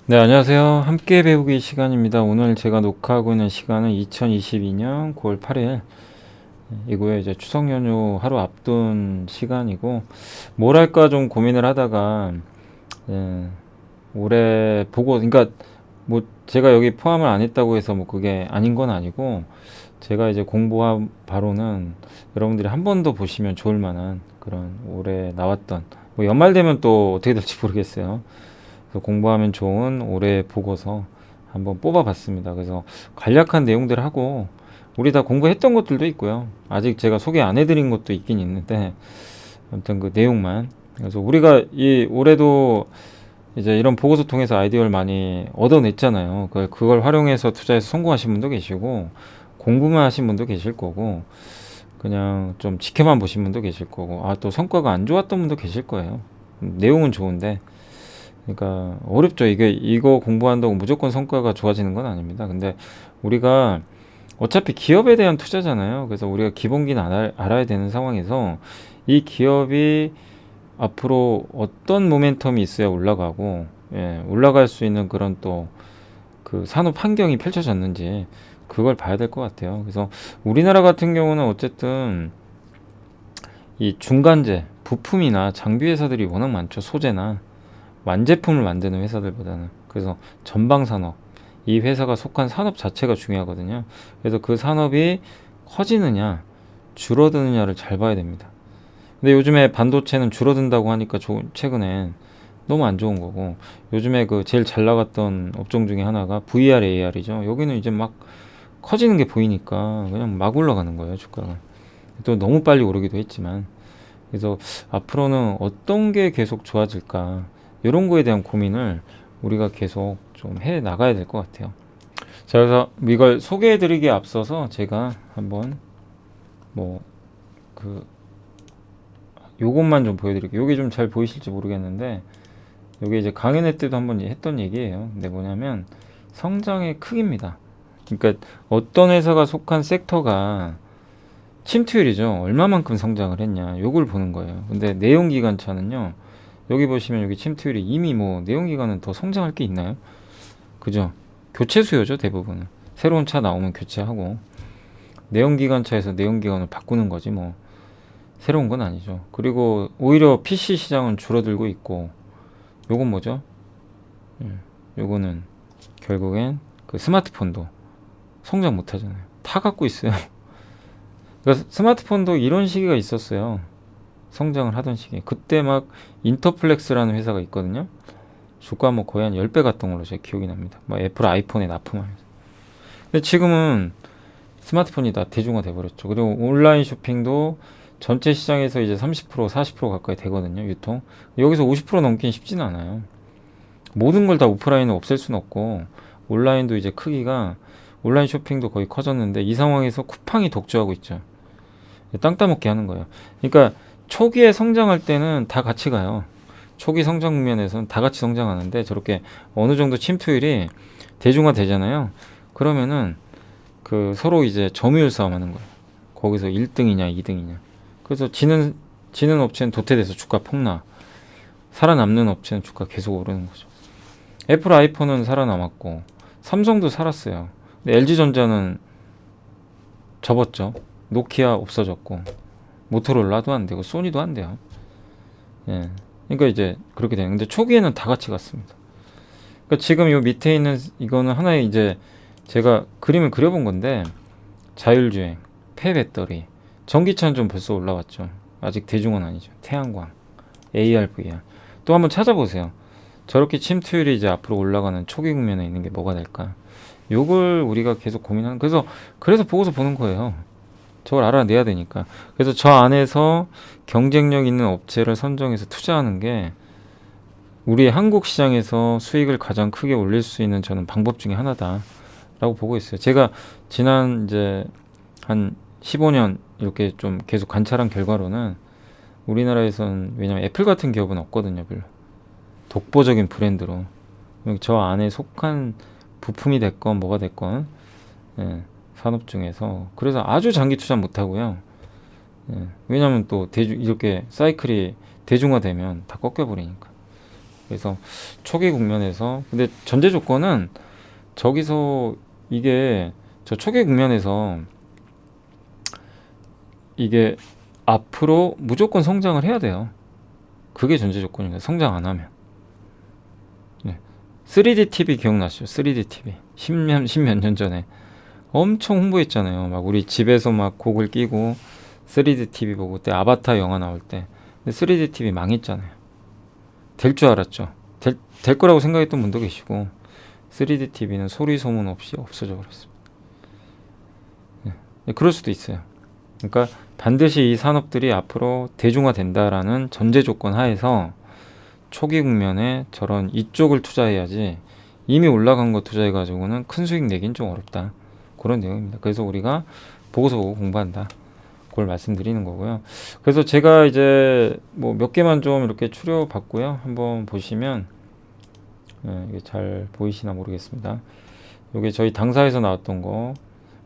네, 안녕하세요. 함께 배우기 시간입니다. 오늘 제가 녹화하고 있는 시간은 2022년 9월 8일 이고요. 이제 추석 연휴 하루 앞둔 시간이고, 뭘 할까 좀 고민을 하다가, 예, 올해 보고, 그러니까 뭐 제가 여기 포함을 안 했다고 해서 뭐 그게 아닌 건 아니고, 제가 이제 공부한 바로는 여러분들이 한 번 더 보시면 좋을 만한 그런 올해 나왔던, 뭐 연말 되면 또 어떻게 될지 모르겠어요. 그래서 공부하면 좋은 올해 보고서 한번 뽑아봤습니다. 그래서 간략한 내용들 하고 우리 다 공부했던 것들도 있고요. 아직 제가 소개 안 해드린 것도 있긴 있는데 아무튼 그 내용만. 그래서 우리가 이 올해도 이제 이런 보고서 통해서 아이디어를 많이 얻어냈잖아요. 그걸 활용해서 투자해서 성공하신 분도 계시고 공부만 하신 분도 계실 거고 그냥 좀 지켜만 보신 분도 계실 거고 또 성과가 안 좋았던 분도 계실 거예요. 내용은 좋은데 그러니까 어렵죠. 이거 공부한다고 무조건 성과가 좋아지는 건 아닙니다. 근데 우리가 어차피 기업에 대한 투자잖아요. 그래서 우리가 기본기는 알아야 되는 상황에서 이 기업이 앞으로 어떤 모멘텀이 있어야 올라가고, 올라갈 수 있는 그런 또 그 산업 환경이 펼쳐졌는지 그걸 봐야 될 것 같아요. 그래서 우리나라 같은 경우는 어쨌든 이 중간재, 부품이나 장비 회사들이 워낙 많죠. 소재나. 완제품을 만드는 회사들보다는. 그래서 전방 산업, 이 회사가 속한 산업 자체가 중요하거든요. 그래서 그 산업이 커지느냐 줄어드느냐를 잘 봐야 됩니다. 근데 요즘에 반도체는 줄어든다고 하니까 최근에 너무 안 좋은 거고, 요즘에 그 제일 잘 나갔던 업종 중에 하나가 VR, AR이죠. 여기는 이제 막 커지는 게 보이니까 그냥 막 올라가는 거예요, 주가가. 또 너무 빨리 오르기도 했지만. 그래서 앞으로는 어떤 게 계속 좋아질까, 이런 거에 대한 고민을 우리가 계속 좀 해 나가야 될 것 같아요. 자, 그래서 이걸 소개해 드리기에 앞서서 제가 한번 뭐 그 요것만 좀 보여드릴게요. 요게 좀 잘 보이실지 모르겠는데, 요게 이제 강연회 때도 한번 했던 얘기예요. 근데 뭐냐면 성장의 크기입니다. 그러니까 어떤 회사가 속한 섹터가 침투율이죠. 얼마만큼 성장을 했냐, 요걸 보는 거예요. 근데 내연기관차는요, 여기 보시면 여기 침투율이 이미 뭐 내연기관은 더 성장할 게 있나요? 그죠? 교체 수요죠, 대부분은. 새로운 차 나오면 교체하고, 내연기관차에서 내연기관을 바꾸는 거지 뭐 새로운 건 아니죠. 그리고 오히려 PC 시장은 줄어들고 있고, 요건 뭐죠? 요거는 결국엔 그 스마트폰도 성장 못 하잖아요. 다 갖고 있어요. 그러니까 스마트폰도 이런 시기가 있었어요. 성장을 하던 시기. 그때 막 인터플렉스라는 회사가 있거든요. 주가 뭐 거의 한 10배 갔던 걸로 제 기억이 납니다. 막 애플 아이폰에 납품하면서. 근데 지금은 스마트폰이 다 대중화돼 버렸죠. 그리고 온라인 쇼핑도 전체 시장에서 이제 30% 40% 가까이 되거든요. 유통. 여기서 50% 넘기는 쉽지는 않아요. 모든 걸 다 오프라인을 없앨 수는 없고, 온라인도 이제 크기가, 온라인 쇼핑도 거의 커졌는데 이 상황에서 쿠팡이 독주하고 있죠. 땅 따먹게 하는 거예요. 그러니까 초기에 성장할 때는 다 같이 가요. 초기 성장 국면에서는 다 같이 성장하는데, 저렇게 어느 정도 침투율이 대중화 되잖아요. 그러면은 그 서로 이제 점유율 싸움 하는 거예요. 거기서 1등이냐 2등이냐. 그래서 지는 업체는 도태돼서 주가 폭락. 살아남는 업체는 주가 계속 오르는 거죠. 애플 아이폰은 살아남았고 삼성도 살았어요. 근데 LG전자는 접었죠. 노키아 없어졌고 모토로라도 안 되고 소니도 안 돼요. 예. 그러니까 이제 그렇게 되는. 근데 초기에는 다 같이 갔습니다. 그러니까 지금 요 밑에 있는 이거는 하나의 이제 제가 그림을 그려본 건데, 자율주행, 폐배터리, 전기차는 좀 벌써 올라왔죠. 아직 대중은 아니죠. 태양광, AR, VR. 또 한번 찾아보세요. 저렇게 침투율이 이제 앞으로 올라가는 초기 국면에 있는 게 뭐가 될까? 요걸 우리가 계속 고민하는, 그래서 보고서 보는 거예요. 저걸 알아내야 되니까. 그래서 저 안에서 경쟁력 있는 업체를 선정해서 투자하는 게 우리 한국 시장에서 수익을 가장 크게 올릴 수 있는 저는 방법 중에 하나다라고 보고 있어요. 제가 지난 이제 한 15년 이렇게 좀 계속 관찰한 결과로는, 우리나라에서는 왜냐면 애플 같은 기업은 없거든요, 별로. 독보적인 브랜드로. 저 안에 속한 부품이 됐건 뭐가 됐건, 산업 중에서. 그래서 아주 장기 투자 못 하고요. 왜냐면 또 이렇게 사이클이 대중화되면 다 꺾여버리니까. 그래서 초기 국면에서 근데 전제 조건은 저기서 이게 저 초기 국면에서 이게 앞으로 무조건 성장을 해야 돼요. 그게 전제 조건입니다. 성장 안 하면. 네. 3D TV 기억나시죠? 3D TV 10몇 년 전에 엄청 홍보했잖아요. 막 우리 집에서 막 곡을 끼고 3D TV 보고 그때 아바타 영화 나올 때. 근데 3D TV 망했잖아요. 될 줄 알았죠. 될 거라고 생각했던 분도 계시고 3D TV는 소리 소문 없이 없어져 버렸습니다. 네, 그럴 수도 있어요. 그러니까 반드시 이 산업들이 앞으로 대중화된다라는 전제 조건 하에서 초기 국면에 저런 이쪽을 투자해야지 이미 올라간 거 투자해가지고는 큰 수익 내긴 좀 어렵다. 그런 내용입니다. 그래서 우리가 보고서 보고 공부한다. 그걸 말씀드리는 거고요. 그래서 제가 이제 뭐 몇 개만 좀 이렇게 추려봤고요. 한번 보시면 이게 잘 보이시나 모르겠습니다. 이게 저희 당사에서 나왔던 거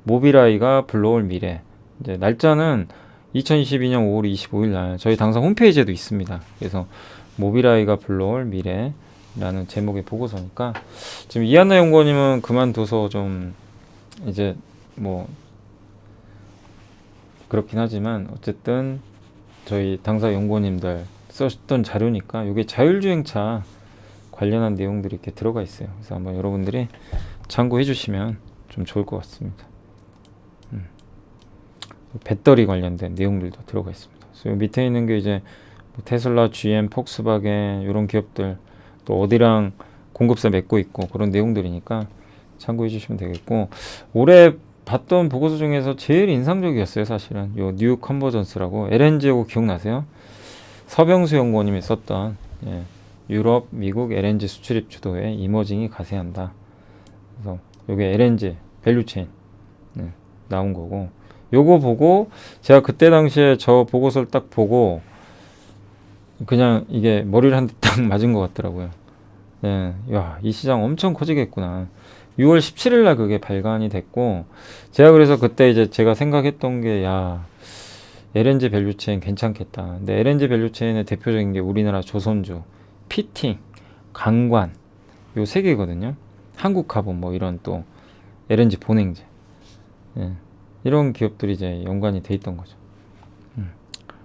모빌아이가 불러올 미래. 이제 날짜는 2022년 5월 25일 날 저희 당사 홈페이지에도 있습니다. 그래서 모빌아이가 불러올 미래라는 제목의 보고서니까 지금 이한나 연구원님은 그만둬서 좀 이제 뭐 그렇긴 하지만 어쨌든 저희 당사 연구원님들 썼던 자료니까 이게 자율주행차 관련한 내용들이 이렇게 들어가 있어요. 그래서 한번 여러분들이 참고해 주시면 좀 좋을 것 같습니다. 배터리 관련된 내용들도 들어가 있습니다. 그래서 밑에 있는 게 이제 뭐 테슬라, GM, 폭스바겐 이런 기업들 또 어디랑 공급사 맺고 있고 그런 내용들이니까 참고해 주시면 되겠고 올해 봤던 보고서 중에서 제일 인상적이었어요. 사실은 요 뉴 컨버전스라고 LNG하고 기억나세요? 서병수 연구원님이 썼던 유럽, 미국 LNG 수출입 주도에 이머징이 가세한다. 그래서 요게 LNG 밸류체인 나온 거고 요거 보고 제가 그때 당시에 저 보고서를 딱 보고 그냥 이게 머리를 한 대 딱 맞은 것 같더라고요. 야, 이 시장 엄청 커지겠구나. 6월 17일 날 그게 발간이 됐고 제가 그래서 그때 이제 제가 생각했던 게 야, LNG 밸류체인 괜찮겠다. 근데 LNG 밸류체인의 대표적인 게 우리나라 조선주, 피팅, 강관 요 세 개거든요. 한국카본 뭐 이런 또 LNG 본행제 이런 기업들이 이제 연관이 돼 있던 거죠.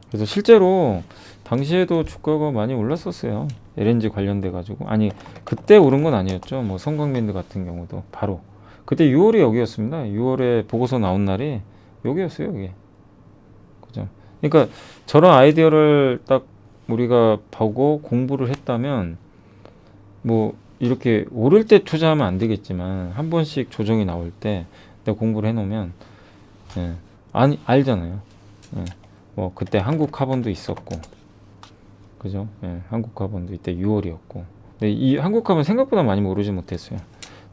그래서 실제로 당시에도 주가가 많이 올랐었어요. LNG 관련돼 가지고 아니 그때 오른 건 아니었죠. 뭐 성광랜드 같은 경우도 바로 그때 6월이 여기였습니다. 6월에 보고서 나온 날이 여기였어요. 여기 그죠. 그러니까 저런 아이디어를 딱 우리가 보고 공부를 했다면 뭐 이렇게 오를 때 투자하면 안 되겠지만 한 번씩 조정이 나올 때 내가 공부를 해놓으면 아니 알잖아요. 뭐 그때 한국카본도 있었고 그죠? 한국카본도 이때 6월이었고 근데 이 한국카본 생각보다 많이 모르지 못했어요.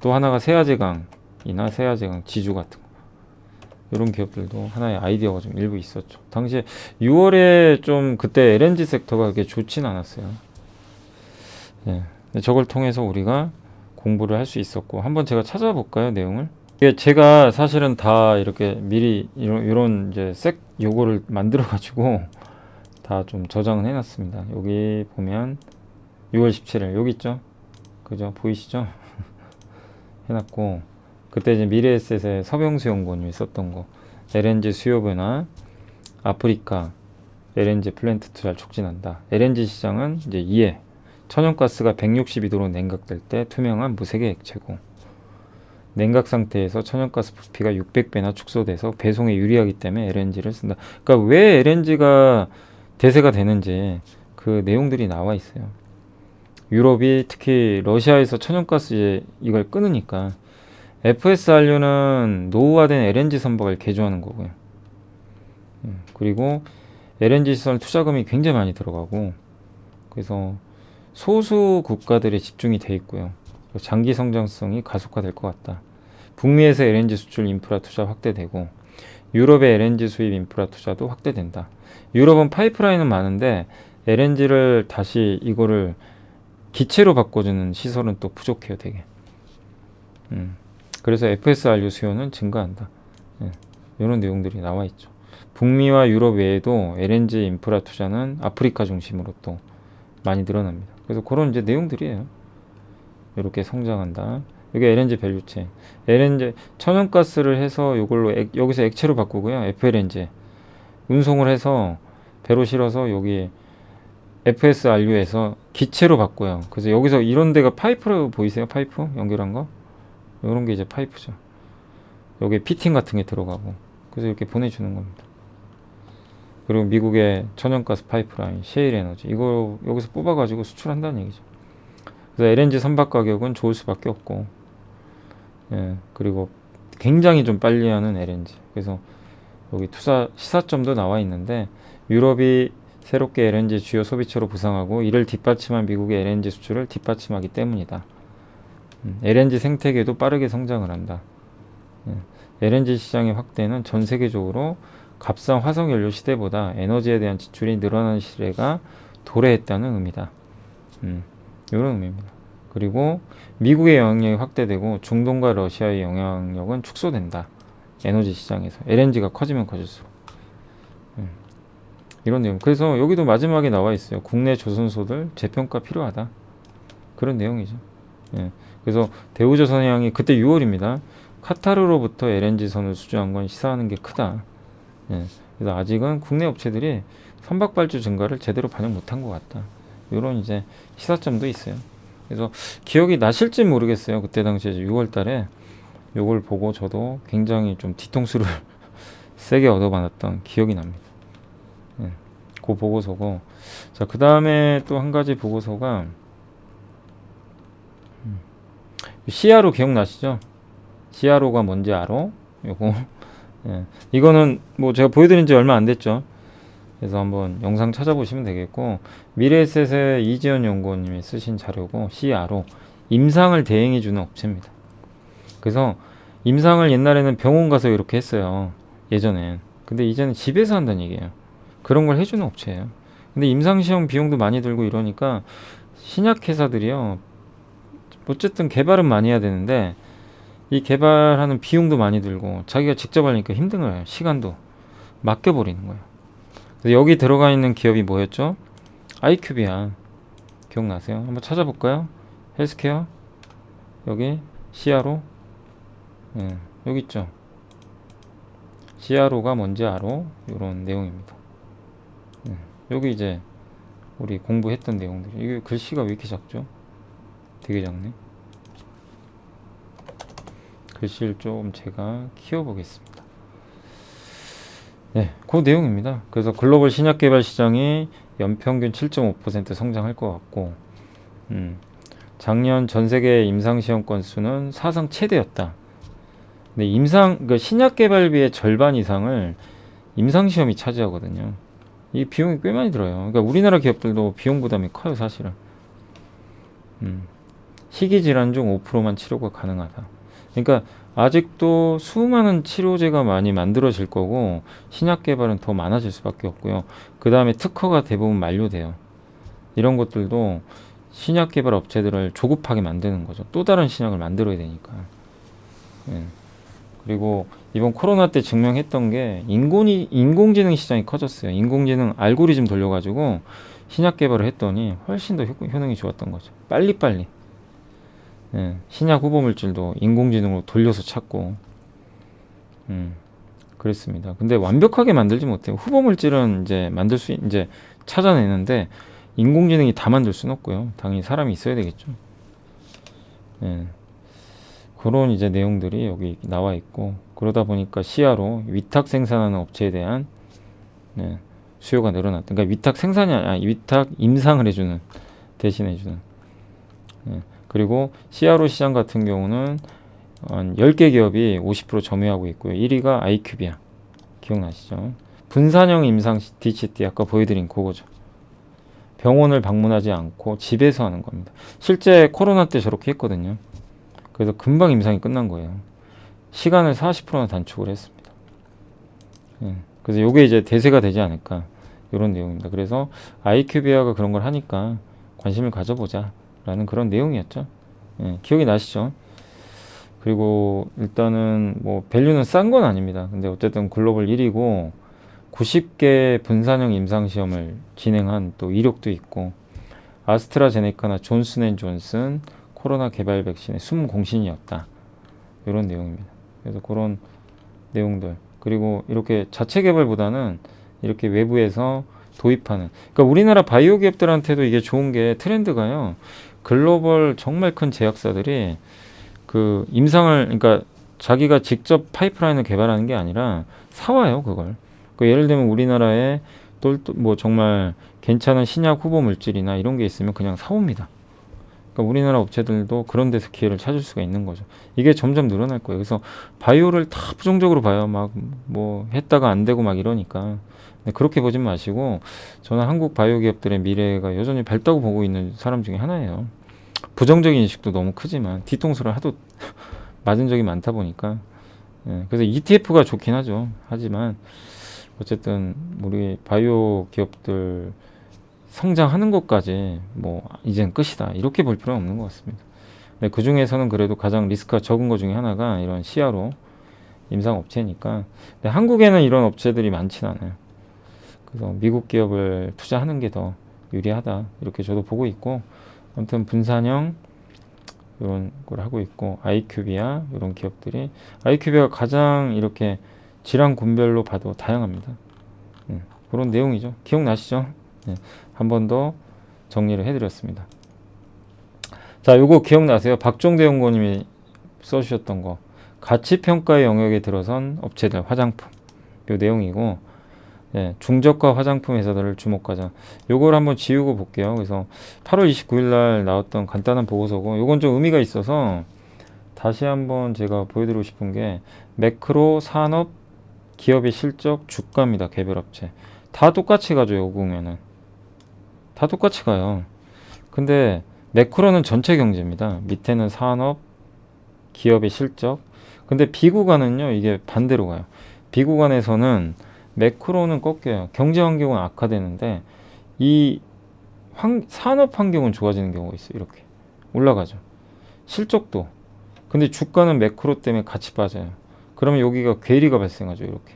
또 하나가 세아제강이나 세아제강 지주 같은 거 이런 기업들도 하나의 아이디어가 좀 일부 있었죠. 당시에 6월에 좀 그때 LNG 섹터가 그렇게 좋진 않았어요. 저걸 통해서 우리가 공부를 할 수 있었고 한번 제가 찾아볼까요 내용을? 제가 사실은 다 이렇게 미리 이런 이제 요거를 만들어 가지고 다 좀 저장을 해놨습니다. 여기 보면 6월 17일 여기 있죠? 그죠? 보이시죠? 해놨고 그때 이제 미래에셋의 서병수 연구원님이 썼던 거 LNG 수요 변화 아프리카 LNG 플랜트 투자를 촉진한다. LNG 시장은 이제 이해 천연가스가 162도로 냉각될 때 투명한 무색의 액체고 냉각 상태에서 천연가스 부피가 600배나 축소돼서 배송에 유리하기 때문에 LNG를 쓴다. 그러니까 왜 LNG가 대세가 되는지 그 내용들이 나와 있어요. 유럽이 특히 러시아에서 천연가스 이걸 끊으니까 FSRU는 노후화된 LNG 선박을 개조하는 거고요. 그리고 LNG 시설 투자금이 굉장히 많이 들어가고 그래서 소수 국가들에 집중이 돼 있고요. 장기 성장성이 가속화될 것 같다. 북미에서 LNG 수출 인프라 투자 확대되고 유럽의 LNG 수입 인프라 투자도 확대된다. 유럽은 파이프라인은 많은데 LNG를 다시 이거를 기체로 바꿔주는 시설은 또 부족해요, 되게. 그래서 FSRU 수요는 증가한다. 이런 내용들이 나와 있죠. 북미와 유럽 외에도 LNG 인프라 투자는 아프리카 중심으로 또 많이 늘어납니다. 그래서 그런 이제 내용들이에요. 이렇게 성장한다. 이게 LNG 밸류체. LNG 천연가스를 해서 이걸로 여기서 액체로 바꾸고요. FLNG 운송을 해서 배로 실어서 여기 FSRU에서 기체로 바꿔요. 그래서 여기서 이런 데가 파이프로 보이세요? 파이프 연결한 거? 이런 게 이제 파이프죠. 여기 피팅 같은 게 들어가고 그래서 이렇게 보내주는 겁니다. 그리고 미국의 천연가스 파이프라인 셰일 에너지 이거 여기서 뽑아가지고 수출한다는 얘기죠. 그래서 LNG 선박 가격은 좋을 수밖에 없고, 예, 그리고 굉장히 좀 빨리 하는 LNG. 그래서 여기 투자 시사점도 나와 있는데 유럽이 새롭게 LNG 주요 소비처로 부상하고 이를 뒷받침한 미국의 LNG 수출을 뒷받침하기 때문이다. LNG 생태계도 빠르게 성장을 한다. LNG 시장의 확대는 전 세계적으로 값싼 화석연료 시대보다 에너지에 대한 지출이 늘어나는 시대가 도래했다는 의미다. 이런 의미입니다. 그리고 미국의 영향력이 확대되고 중동과 러시아의 영향력은 축소된다. 에너지 시장에서 LNG가 커지면 커질수록 이런 내용. 그래서 여기도 마지막에 나와 있어요. 국내 조선소들 재평가 필요하다. 그런 내용이죠. 예. 그래서 대우조선해양이 그때 6월입니다. 카타르로부터 LNG 선을 수주한 건 시사하는 게 크다. 예. 그래서 아직은 국내 업체들이 선박 발주 증가를 제대로 반영 못한 것 같다. 이런 이제 시사점도 있어요. 그래서 기억이 나실지 모르겠어요. 그때 당시에 6월달에 요걸 보고 저도 굉장히 좀 뒤통수를 세게 얻어맞았던 기억이 납니다. 예. 그 보고서고, 자, 그 다음에 또 한 가지 보고서가 CRO 기억나시죠? CRO가 뭔지 알아? 요거 예. 이거는 뭐 제가 보여드린 지 얼마 안 됐죠. 그래서 한번 영상 찾아보시면 되겠고, 미래에셋의 이지연 연구원님이 쓰신 자료고, CRO 임상을 대행해주는 업체입니다. 그래서 임상을 옛날에는 병원 가서 이렇게 했어요. 예전엔. 근데 이제는 집에서 한다는 얘기예요. 그런 걸 해주는 업체예요. 근데 임상시험 비용도 많이 들고 이러니까 신약회사들이요, 어쨌든 개발은 많이 해야 되는데 이 개발하는 비용도 많이 들고 자기가 직접 하니까 힘든 거예요. 시간도 맡겨버리는 거예요. 그래서 여기 들어가 있는 기업이 뭐였죠? 아이큐비아. 기억나세요? 한번 찾아볼까요? 헬스케어 여기 CRO 예, 여기 있죠. CRO가 뭔지 알아? 이런 내용입니다. 예, 여기 이제 우리 공부했던 내용들. 이게 글씨가 왜 이렇게 작죠? 되게 작네. 글씨를 좀 제가 키워보겠습니다. 네, 그 내용입니다. 그래서 글로벌 신약 개발 시장이 연평균 7.5% 성장할 것 같고, 작년 전 세계 임상 시험 건수는 사상 최대였다. 근데 그러니까 신약 개발비의 절반 이상을 임상 시험이 차지하거든요. 이 비용이 꽤 많이 들어요. 그러니까 우리나라 기업들도 비용 부담이 커요, 사실은. 희귀 질환 중 5%만 치료가 가능하다. 그러니까 아직도 수많은 치료제가 많이 만들어질 거고 신약 개발은 더 많아질 수밖에 없고요. 그 다음에 특허가 대부분 만료돼요. 이런 것들도 신약 개발 업체들을 조급하게 만드는 거죠. 또 다른 신약을 만들어야 되니까. 예. 그리고 이번 코로나 때 증명했던 게 인공지능 시장이 커졌어요. 인공지능 알고리즘 돌려가지고 신약 개발을 했더니 훨씬 더 효능이 좋았던 거죠. 빨리빨리. 예, 신약 후보 물질도 인공지능으로 돌려서 찾고, 그랬습니다. 근데 완벽하게 만들지 못해요. 후보 물질은 이제 찾아내는데 인공지능이 다 만들 수는 없고요. 당연히 사람이 있어야 되겠죠. 예, 그런 이제 내용들이 여기 나와 있고, 그러다 보니까 CRO 위탁 생산하는 업체에 대한 수요가 늘어났다. 그러니까 위탁 생산이 아니라 위탁 임상을 해주는 대신해주는. 예. 그리고 CRO 시장 같은 경우는 한 10개 기업이 50% 점유하고 있고요. 1위가 아이큐비아. 기억나시죠? 분산형 임상 DCT 아까 보여드린 그거죠. 병원을 방문하지 않고 집에서 하는 겁니다. 실제 코로나 때 저렇게 했거든요. 그래서 금방 임상이 끝난 거예요. 시간을 40%나 단축을 했습니다. 예. 그래서 이게 이제 대세가 되지 않을까 이런 내용입니다. 그래서 아이큐비아가 그런 걸 하니까 관심을 가져보자 라는 그런 내용이었죠. 예, 기억이 나시죠? 그리고 일단은 뭐 밸류는 싼 건 아닙니다. 근데 어쨌든 글로벌 1위고 90개 분산형 임상시험을 진행한 또 이력도 있고 아스트라제네카나 존슨앤존슨 코로나 개발 백신의 숨 공신이었다. 이런 내용입니다. 그래서 그런 내용들, 그리고 이렇게 자체 개발보다는 이렇게 외부에서 도입하는, 그러니까 우리나라 바이오 기업들한테도 이게 좋은 게 트렌드가요. 글로벌 정말 큰 제약사들이 그 임상을, 그러니까 자기가 직접 파이프라인을 개발하는 게 아니라 사와요, 그걸. 그 예를 들면 우리나라에 또 뭐 정말 괜찮은 신약 후보 물질이나 이런 게 있으면 그냥 사옵니다. 그러니까 우리나라 업체들도 그런 데서 기회를 찾을 수가 있는 거죠. 이게 점점 늘어날 거예요. 그래서 바이오를 다 부정적으로 봐요. 막 뭐 했다가 안 되고 막 이러니까. 근데 그렇게 보진 마시고, 저는 한국 바이오 기업들의 미래가 여전히 밝다고 보고 있는 사람 중에 하나예요. 부정적인 인식도 너무 크지만 뒤통수를 하도 맞은 적이 많다 보니까. 예, 그래서 ETF가 좋긴 하죠. 하지만 어쨌든 우리 바이오 기업들 성장하는 것까지 뭐 이젠 끝이다 이렇게 볼 필요는 없는 것 같습니다. 근데 그 중에서는 그래도 가장 리스크가 적은 것 중에 하나가 이런 CRO 임상 업체니까. 근데 한국에는 이런 업체들이 많진 않아요. 그래서 미국 기업을 투자하는 게 더 유리하다 이렇게 저도 보고 있고, 아무튼 분산형 이런 걸 하고 있고, 아이큐비아 이런 기업들이, 아이큐비아가 가장 이렇게 질환 군별로 봐도 다양합니다. 그런 내용이죠. 기억나시죠? 한 번 더 정리를 해드렸습니다. 자, 요거 기억나세요? 박종대 연구원님이 써주셨던 거, 가치평가의 영역에 들어선 업체들 화장품, 요 내용이고, 중저가 화장품 회사들을 주목하자. 요걸 한번 지우고 볼게요. 그래서 8월 29일 날 나왔던 간단한 보고서고, 요건 좀 의미가 있어서 다시 한번 제가 보여드리고 싶은 게, 매크로 산업 기업의 실적 주가입니다. 개별 업체 다 똑같이 가죠. 요거 보면은 다 똑같이 가요. 근데 매크로는 전체 경제입니다. 밑에는 산업 기업의 실적. 근데 비구간은요, 이게 반대로 가요. 비구간에서는 매크로는 꺾여요. 경제 환경은 악화되는데 이 산업 환경은 좋아지는 경우가 있어요. 이렇게 올라가죠. 실적도. 근데 주가는 매크로 때문에 같이 빠져요. 그러면 여기가 괴리가 발생하죠. 이렇게.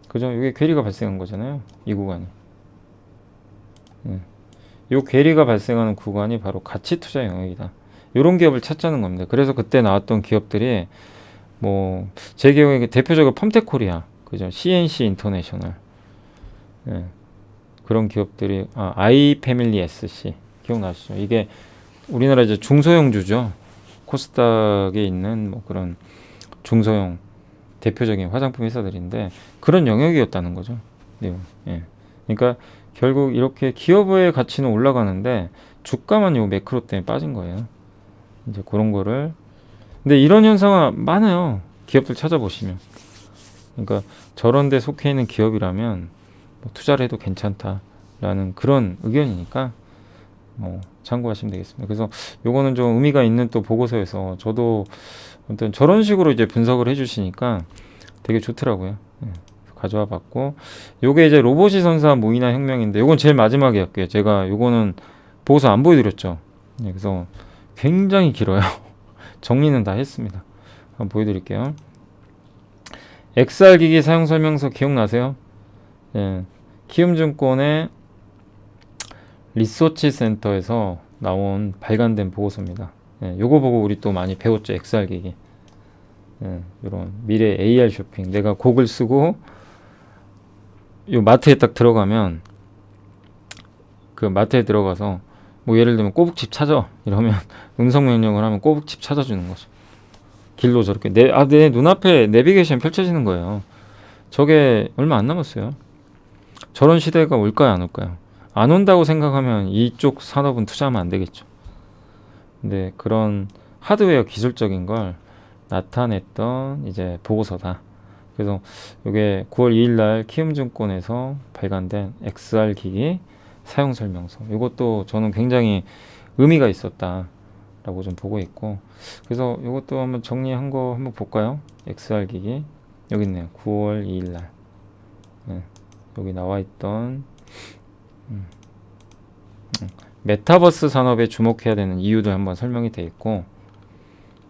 그죠? 이게 괴리가 발생한 거잖아요. 이 구간이. 이 괴리가 발생하는 구간이 바로 가치 투자 영역이다. 이런 기업을 찾자는 겁니다. 그래서 그때 나왔던 기업들이 뭐 제 기억에 대표적으로 펌텍코리아, 그죠? CNC 인터내셔널, 그런 기업들이, 아이패밀리 SC 기억나시죠? 이게 우리나라 이제 중소형주죠. 코스닥에 있는 뭐 그런 중소형 대표적인 화장품 회사들인데 그런 영역이었다는 거죠. 내용. 그러니까 결국 이렇게 기업의 가치는 올라가는데 주가만 요 매크로 때문에 빠진 거예요. 이제 그런 거를. 근데 이런 현상은 많아요. 기업들 찾아보시면. 그러니까 저런 데 속해 있는 기업이라면 뭐 투자를 해도 괜찮다라는 그런 의견이니까 뭐 참고하시면 되겠습니다. 그래서 요거는 좀 의미가 있는 또 보고서에서 저도 아무튼 저런 식으로 이제 분석을 해주시니까 되게 좋더라고요. 가져와 봤고, 요게 이제 로봇이 선사한 모이나 혁명인데 요건 제일 마지막에 할게요. 제가 요거는 보고서 안 보여드렸죠. 그래서 굉장히 길어요. 정리는 다 했습니다. 한번 보여드릴게요. XR 기기 사용 설명서 기억나세요? 키움증권의 리서치 센터에서 나온 발간된 보고서입니다. 요거 보고 우리 또 많이 배웠죠. XR 기기. 이런 미래 AR 쇼핑. 내가 곡을 쓰고 요 마트에 딱 들어가면, 그 마트에 들어가서 뭐 예를 들면 꼬북칩 찾아 이러면 음성 명령을 하면 꼬북칩 찾아주는 거죠. 길로 저렇게 내 눈앞에 내비게이션 펼쳐지는 거예요. 저게 얼마 안 남았어요. 저런 시대가 올까요, 안 올까요? 안 온다고 생각하면 이쪽 산업은 투자하면 안 되겠죠. 근데 그런 하드웨어 기술적인 걸 나타냈던 이제 보고서다. 그래서 이게 9월 2일 날 키움증권에서 발간된 XR 기기 사용 설명서. 이것도 저는 굉장히 의미가 있었다라고 좀 보고 있고, 그래서 이것도 한번 정리한 거 한번 볼까요? XR 기기 여기 있네요. 9월 2일 날 여기 나와 있던 메타버스 산업에 주목해야 되는 이유도 한번 설명이 돼 있고,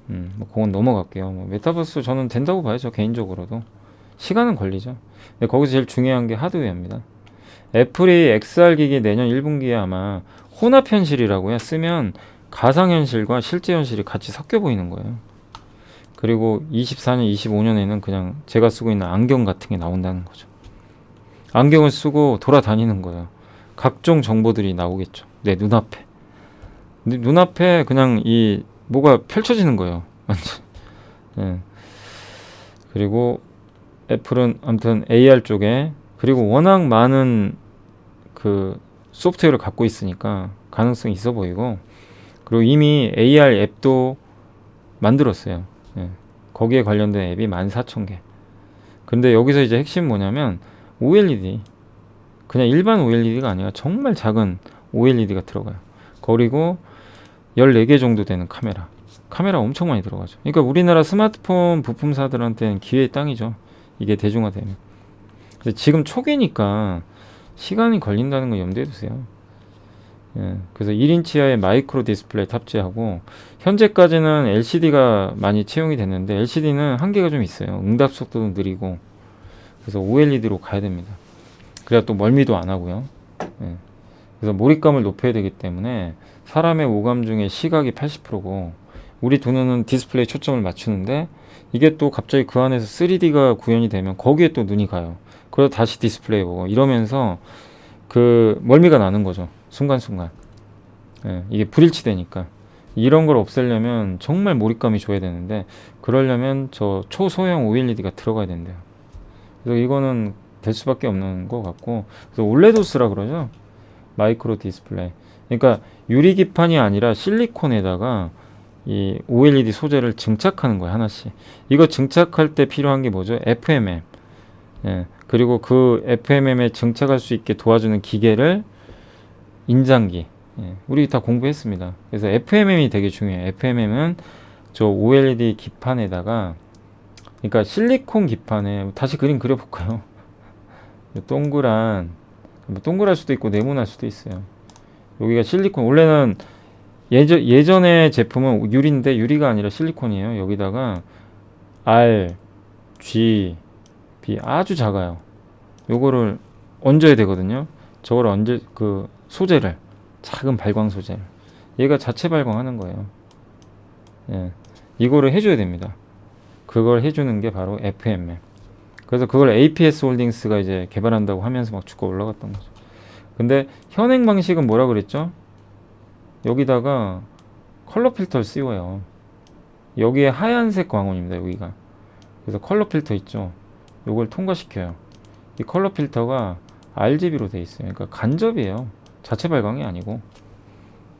뭐 그건 넘어갈게요. 뭐 메타버스 저는 된다고 봐요. 저 개인적으로도. 시간은 걸리죠. 근데 거기서 제일 중요한 게 하드웨어입니다. 애플이 XR 기기 내년 1분기에 아마 혼합현실이라고요. 쓰면 가상현실과 실제현실이 같이 섞여 보이는 거예요. 그리고 24년, 25년에는 그냥 제가 쓰고 있는 안경 같은 게 나온다는 거죠. 안경을 쓰고 돌아다니는 거예요. 각종 정보들이 나오겠죠. 내 눈앞에. 눈앞에 그냥 이 뭐가 펼쳐지는 거예요. 완전. 예. 그리고 애플은 아무튼 AR 쪽에 그리고 워낙 많은 그 소프트웨어를 갖고 있으니까 가능성이 있어 보이고 그리고 이미 AR 앱도 만들었어요. 예. 거기에 관련된 앱이 14,000개. 근데 여기서 이제 핵심 뭐냐면 OLED 그냥 일반 OLED가 아니라 정말 작은 OLED가 들어가요. 그리고 14개 정도 되는 카메라 엄청 많이 들어가죠. 그러니까 우리나라 스마트폰 부품사들한테는 기회의 땅이죠. 이게 대중화되면. 근데 지금 초기니까 시간이 걸린다는 거 염두에 두세요. 예, 그래서 1인치 이하의 마이크로 디스플레이 탑재하고 현재까지는 LCD가 많이 채용이 됐는데 LCD는 한계가 좀 있어요. 응답 속도도 느리고 그래서 OLED로 가야 됩니다. 그래야 또 멀미도 안 하고요. 예, 그래서 몰입감을 높여야 되기 때문에 사람의 오감 중에 시각이 80%고 우리 두 눈은 디스플레이 초점을 맞추는데 이게 또 갑자기 그 안에서 3D가 구현이 되면 거기에 또 눈이 가요. 그래서 다시 디스플레이 보고 이러면서 그 멀미가 나는 거죠. 순간순간. 예, 이게 불일치되니까. 이런 걸 없애려면 정말 몰입감이 줘야 되는데 그러려면 저 초소형 OLED가 들어가야 된대요. 그래서 이거는 될 수밖에 없는 것 같고 그래서 올레도스라 그러죠. 마이크로 디스플레이. 그러니까 유리기판이 아니라 실리콘에다가 이 OLED 소재를 증착하는 거예요. 하나씩. 이거 증착할 때 필요한 게 뭐죠? FMM. 예. 그리고 그 FMM에 증착할 수 있게 도와주는 기계를 인장기. 예. 우리 다 공부했습니다. 그래서 FMM이 되게 중요해요. FMM은 저 OLED 기판에다가 그러니까 실리콘 기판에 다시 그림 그려볼까요? 동그란 뭐 동그랄 수도 있고 네모날 수도 있어요. 여기가 실리콘. 원래는 예전의 제품은 유리인데 유리가 아니라 실리콘이에요. 여기다가 R, G, B 아주 작아요. 요거를 얹어야 되거든요. 저걸 얹을 그 소재를 작은 발광 소재를 얘가 자체 발광하는 거예요. 예. 이거를 해줘야 됩니다. 그걸 해주는 게 바로 FMM. 그래서 그걸 APS 홀딩스가 이제 개발한다고 하면서 막 주가 올라갔던 거죠. 근데 현행 방식은 뭐라 그랬죠? 여기다가 컬러 필터를 씌워요. 여기에 하얀색 광원입니다. 여기가. 그래서 컬러 필터 있죠. 요걸 통과시켜요. 이 컬러 필터가 RGB로 돼 있어요. 그러니까 간접이에요. 자체 발광이 아니고.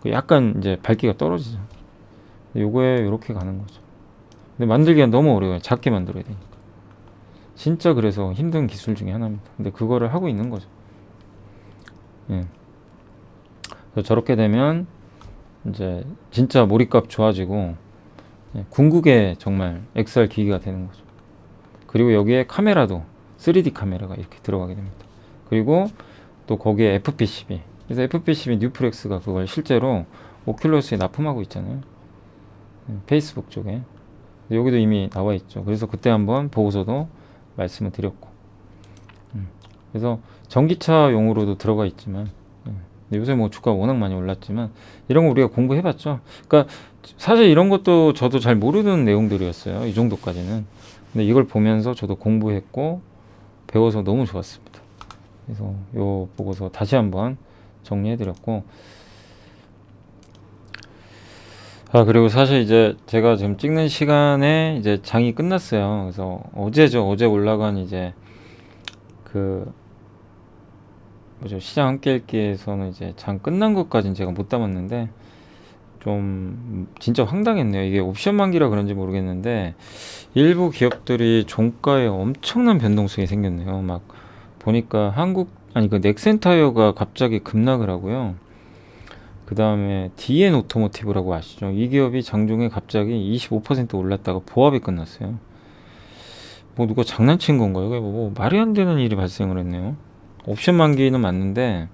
약간 이제 밝기가 떨어지죠. 요거에 이렇게 가는 거죠. 근데 만들기가 너무 어려워요. 작게 만들어야 되니까. 진짜 그래서 힘든 기술 중에 하나입니다. 근데 그거를 하고 있는 거죠. 예. 그래서 저렇게 되면 이제 진짜 몰입감 좋아지고 궁극의 정말 XR 기기가 되는 거죠. 그리고 여기에 카메라도 3D 카메라가 이렇게 들어가게 됩니다. 그리고 또 거기에 FPCB. 그래서 FPCB 뉴프렉스가 그걸 실제로 오큘러스에 납품하고 있잖아요. 페이스북 쪽에. 여기도 이미 나와 있죠. 그래서 그때 한번 보고서도 말씀을 드렸고. 그래서 전기차용으로도 들어가 있지만 요새 뭐 주가 워낙 많이 올랐지만 이런 거 우리가 공부해봤죠. 그러니까 사실 이런 것도 저도 잘 모르는 내용들이었어요. 이 정도까지는. 근데 이걸 보면서 저도 공부했고 배워서 너무 좋았습니다. 그래서 요 보고서 다시 한번 정리해드렸고 그리고 사실 이제 제가 지금 찍는 시간에 이제 장이 끝났어요. 그래서 어제 올라간 이제 그 뭐죠 시장 함께 읽기에서는 이제 장 끝난 것까지는 제가 못 담았는데 좀 진짜 황당했네요. 이게 옵션 만기라 그런지 모르겠는데 일부 기업들이 종가에 엄청난 변동성이 생겼네요. 막 보니까 그 넥센타이어가 갑자기 급락을 하고요. 그 다음에 DN 오토모티브라고 아시죠? 이 기업이 장중에 갑자기 25% 올랐다가 보합이 끝났어요. 뭐 누가 장난친 건가요? 뭐 말이 안 되는 일이 발생을 했네요. 옵션 만기는 맞는데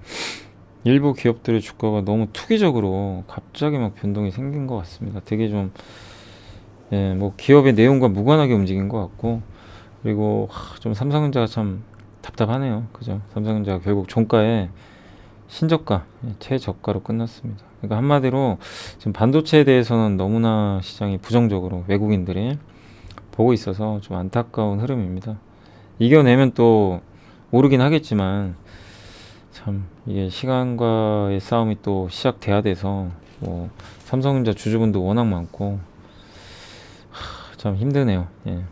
일부 기업들의 주가가 너무 투기적으로 갑자기 막 변동이 생긴 것 같습니다. 되게 좀 뭐 기업의 내용과 무관하게 움직인 것 같고 그리고 좀 삼성전자가 참 답답하네요. 그죠? 삼성전자가 결국 종가에 신저가, 최저가로 끝났습니다. 그러니까 한마디로 지금 반도체에 대해서는 너무나 시장이 부정적으로 외국인들이 보고 있어서 좀 안타까운 흐름입니다. 이겨내면 또 오르긴 하겠지만 참 이게 시간과의 싸움이 또 시작돼야 돼서 뭐 삼성전자 주주분도 워낙 많고 참 힘드네요. 예.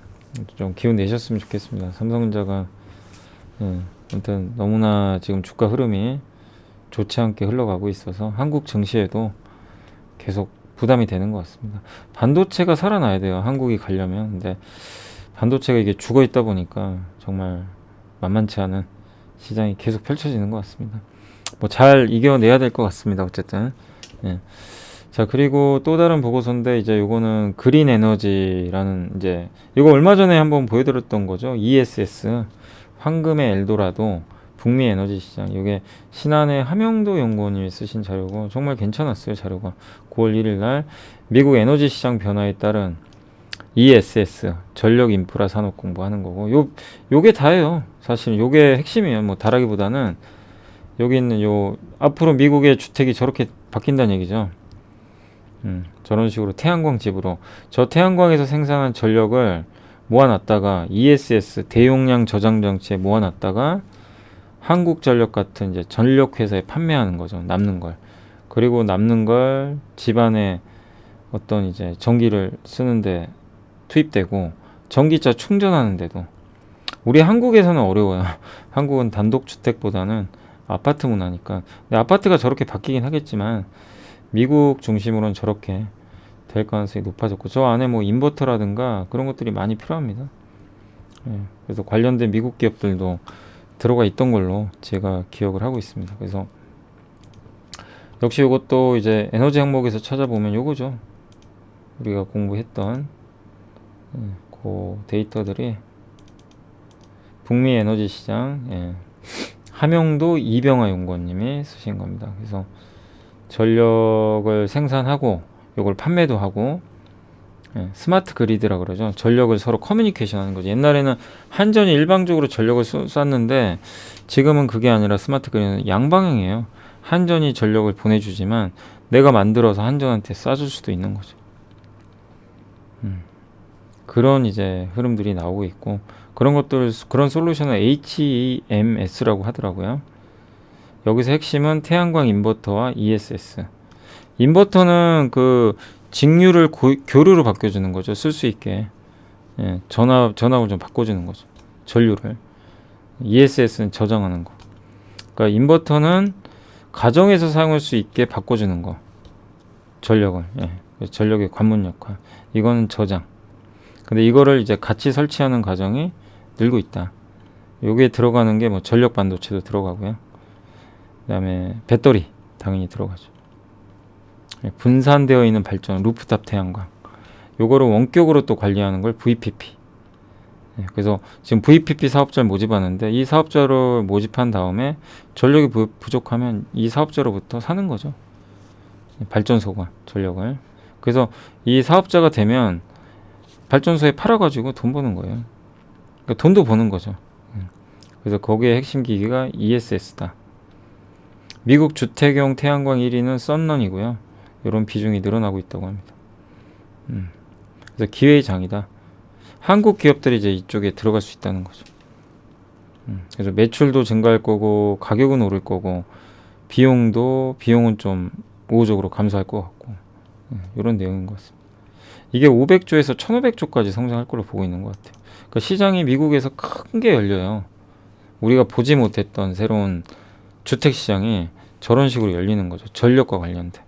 좀 기운 내셨으면 좋겠습니다. 삼성전자가 아무튼 너무나 지금 주가 흐름이 좋지 않게 흘러가고 있어서 한국 증시에도 계속 부담이 되는 것 같습니다. 반도체가 살아나야 돼요. 한국이 가려면. 근데 반도체가 이게 죽어 있다 보니까 정말 만만치 않은 시장이 계속 펼쳐지는 것 같습니다. 뭐 잘 이겨내야 될 것 같습니다. 어쨌든. 예. 자, 그리고 또 다른 보고서인데 이제 요거는 그린 에너지라는 이제 이거 얼마 전에 한번 보여드렸던 거죠. ESS 황금의 엘도라도 북미 에너지 시장. 이게 신한의 함영도 연구원님이 쓰신 자료고 정말 괜찮았어요. 자료가 9월 1일 날 미국 에너지 시장 변화에 따른 ESS 전력 인프라 산업 공부하는 거고 요게 다예요. 사실 요게 핵심이에요. 뭐 다라기보다는 여기 있는 요 앞으로 미국의 주택이 저렇게 바뀐다는 얘기죠. 저런 식으로 태양광 집으로 저 태양광에서 생산한 전력을 모아놨다가 ESS 대용량 저장 장치에 모아놨다가 한국전력 같은 이제 전력 회사에 판매하는 거죠. 남는 걸. 그리고 남는 걸 집안에 어떤 이제 전기를 쓰는데 투입되고 전기차 충전하는데도 우리 한국에서는 어려워요. 한국은 단독주택보다는 아파트 문화니까. 근데 아파트가 저렇게 바뀌긴 하겠지만 미국 중심으로는 저렇게 될 가능성이 높아졌고 저 안에 뭐 인버터라든가 그런 것들이 많이 필요합니다. 예, 그래서 관련된 미국 기업들도 들어가 있던 걸로 제가 기억을 하고 있습니다. 그래서 역시 이것도 이제 에너지 항목에서 찾아보면 요거죠. 우리가 공부했던 그 데이터들이 북미 에너지 시장 함영도 이병하 연구원님이 쓰신 겁니다. 그래서 전력을 생산하고 이걸 판매도 하고 스마트 그리드라 그러죠. 전력을 서로 커뮤니케이션 하는 거죠. 옛날에는 한전이 일방적으로 전력을 쐈는데 지금은 그게 아니라 스마트 그리드는 양방향이에요. 한전이 전력을 보내주지만 내가 만들어서 한전한테 쏴줄 수도 있는 거죠. 그런 이제 흐름들이 나오고 있고 그런 것들 그런 솔루션을 HEMS라고 하더라고요. 여기서 핵심은 태양광 인버터와 ESS. 인버터는 그 직류를 교류로 바꿔주는 거죠. 쓸 수 있게. 전압을 좀 바꿔주는 거죠. 전류를. ESS는 저장하는 거. 그러니까 인버터는 가정에서 사용할 수 있게 바꿔주는 거. 전력을. 전력의 관문 역할. 이거는 저장. 근데 이거를 이제 같이 설치하는 과정이 늘고 있다. 여기에 들어가는 게 뭐 전력 반도체도 들어가고요. 그다음에 배터리 당연히 들어가죠. 분산되어 있는 발전, 루프탑 태양광. 요거를 원격으로 또 관리하는 걸 VPP. 그래서 지금 VPP 사업자를 모집하는데 이 사업자를 모집한 다음에 전력이 부족하면 이 사업자로부터 사는 거죠. 발전소가 전력을. 그래서 이 사업자가 되면 발전소에 팔아가지고 돈 버는 거예요. 그러니까 돈도 버는 거죠. 그래서 거기에 핵심 기기가 ESS다. 미국 주택용 태양광 1위는 썬런이고요. 이런 비중이 늘어나고 있다고 합니다. 그래서 기회의 장이다. 한국 기업들이 이제 이쪽에 들어갈 수 있다는 거죠. 그래서 매출도 증가할 거고 가격은 오를 거고 비용은 좀 우호적으로 감소할 것 같고 이런 내용인 것 같습니다. 이게 500조에서 1500조까지 성장할 걸로 보고 있는 것 같아요. 그러니까 시장이 미국에서 큰 게 열려요. 우리가 보지 못했던 새로운 주택시장이 저런 식으로 열리는 거죠. 전력과 관련된.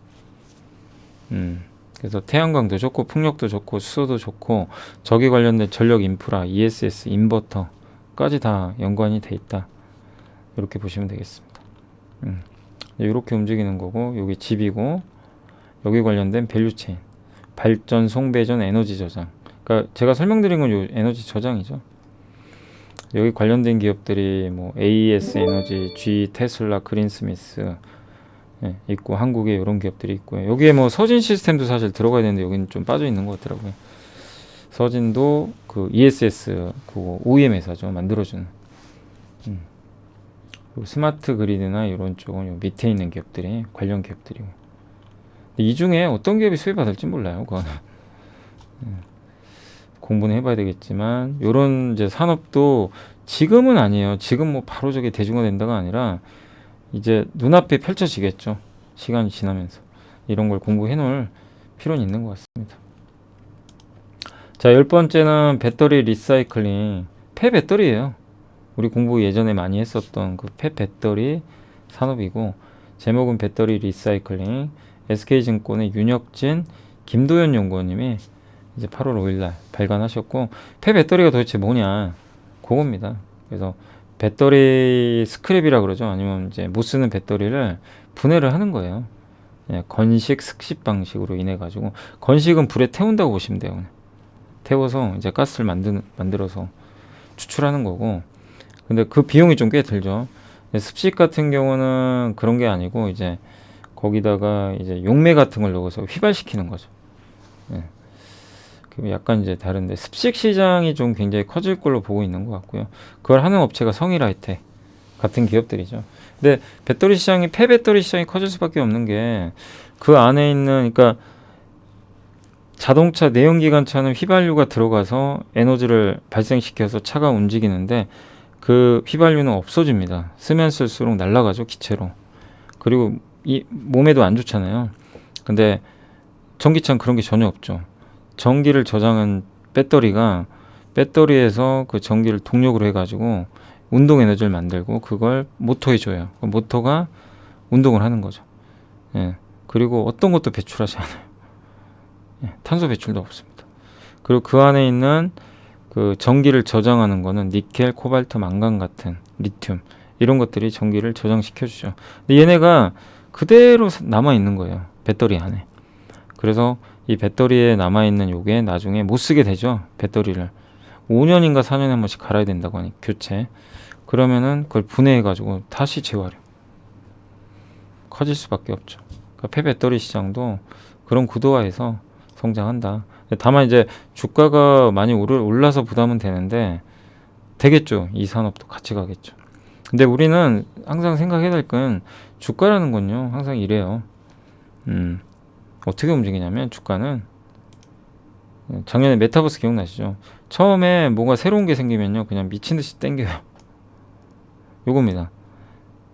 그래서 태양광도 좋고 풍력도 좋고 수소도 좋고 저기 관련된 전력 인프라, ESS, 인버터까지 다 연관이 돼 있다. 이렇게 보시면 되겠습니다. 이렇게 움직이는 거고 여기 집이고 여기 관련된 밸류체인 발전, 송배전, 에너지 저장. 그러니까 제가 설명드린 건 요 에너지 저장이죠. 여기 관련된 기업들이 뭐 AES 에너지, G, 테슬라, 그린스미스 있고 한국에 이런 기업들이 있고요. 여기에 뭐 서진 시스템도 사실 들어가야 되는데 여기는 좀 빠져 있는 것 같더라고요. 서진도 그 ESS 그 OEM 회사죠. 만들어주는. 그리고 스마트 그리드나 이런 쪽은 요 밑에 있는 기업들이 관련 기업들이고. 근데 이 중에 어떤 기업이 수혜 받을지 몰라요. 그거는 공부는 해봐야 되겠지만 요런 이제 산업도 지금은 아니에요. 지금 뭐 바로 저게 대중화된다가 아니라 이제 눈앞에 펼쳐지겠죠. 시간이 지나면서 이런 걸 공부해 놓을 필요는 있는 것 같습니다. 자, 열 번째는 배터리 리사이클링. 폐배터리예요. 우리 공부 예전에 많이 했었던 그 폐배터리 산업이고, 제목은 배터리 리사이클링. SK증권의 윤혁진, 김도현 연구원님이 이제 8월 5일날 발간하셨고, 폐배터리가 도대체 뭐냐 그겁니다. 그래서 배터리 스크랩이라 그러죠. 아니면 이제 못 쓰는 배터리를 분해를 하는 거예요. 예, 건식 습식 방식으로 인해 가지고, 건식은 불에 태운다고 보시면 돼요. 그냥. 태워서 이제 가스를 만들어서 추출하는 거고, 근데 그 비용이 좀 꽤 들죠. 습식 같은 경우는 그런 게 아니고 이제 거기다가 이제 용매 같은 걸 넣어서 휘발시키는 거죠. 예. 약간 이제 다른데 습식 시장이 좀 굉장히 커질 걸로 보고 있는 것 같고요. 그걸 하는 업체가 성일하이텍 같은 기업들이죠. 근데 배터리 시장이 폐배터리 시장이 커질 수밖에 없는 게 그 안에 있는, 그러니까 자동차 내연기관차는 휘발유가 들어가서 에너지를 발생시켜서 차가 움직이는데 그 휘발유는 없어집니다. 쓰면 쓸수록 날아가죠, 기체로. 그리고 이 몸에도 안 좋잖아요. 근데 전기차는 그런 게 전혀 없죠. 전기를 저장한 배터리에서 그 전기를 동력으로 해가지고 운동 에너지를 만들고 그걸 모터에 줘요. 그 모터가 운동을 하는 거죠. 예. 그리고 어떤 것도 배출하지 않아요. 예. 탄소 배출도 없습니다. 그리고 그 안에 있는 그 전기를 저장하는 거는 니켈, 코발트, 망간 같은 리튬 이런 것들이 전기를 저장시켜 주죠. 근데 얘네가 그대로 남아 있는 거예요. 배터리 안에. 그래서 이 배터리에 남아 있는 요게 나중에 못 쓰게 되죠. 배터리를 5년인가 4년에 한 번씩 갈아야 된다고 하니 교체. 그러면은 그걸 분해해 가지고 다시 재활용. 커질 수밖에 없죠. 그러니까 폐배터리 시장도 그런 구도화해서 성장한다. 다만 이제 주가가 많이 올라서 부담은 되는데 되겠죠. 이 산업도 같이 가겠죠. 근데 우리는 항상 생각해야 될 건 주가라는 건요. 항상 이래요. 어떻게 움직이냐면 주가는 작년에 메타버스 기억나시죠? 처음에 뭔가 새로운 게 생기면요. 그냥 미친 듯이 땡겨요. 요겁니다.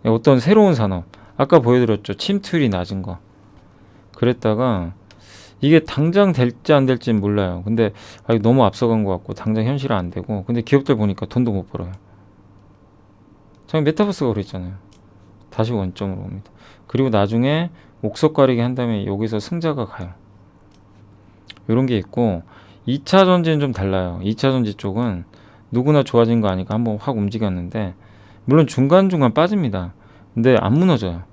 어떤 새로운 산업. 아까 보여드렸죠. 침투율이 낮은 거. 그랬다가 이게 당장 될지 안 될지는 몰라요. 근데 너무 앞서간 것 같고 당장 현실은 안 되고, 근데 기업들 보니까 돈도 못 벌어요. 처음에 메타버스가 그랬잖아요. 다시 원점으로 옵니다. 그리고 나중에 옥석 가리기 한 다음에 여기서 승자가 가요. 이런 게 있고, 2차 전지는 좀 달라요. 2차 전지 쪽은 누구나 좋아진 거 아니까 한번 확 움직였는데, 물론 중간중간 빠집니다. 근데 안 무너져요.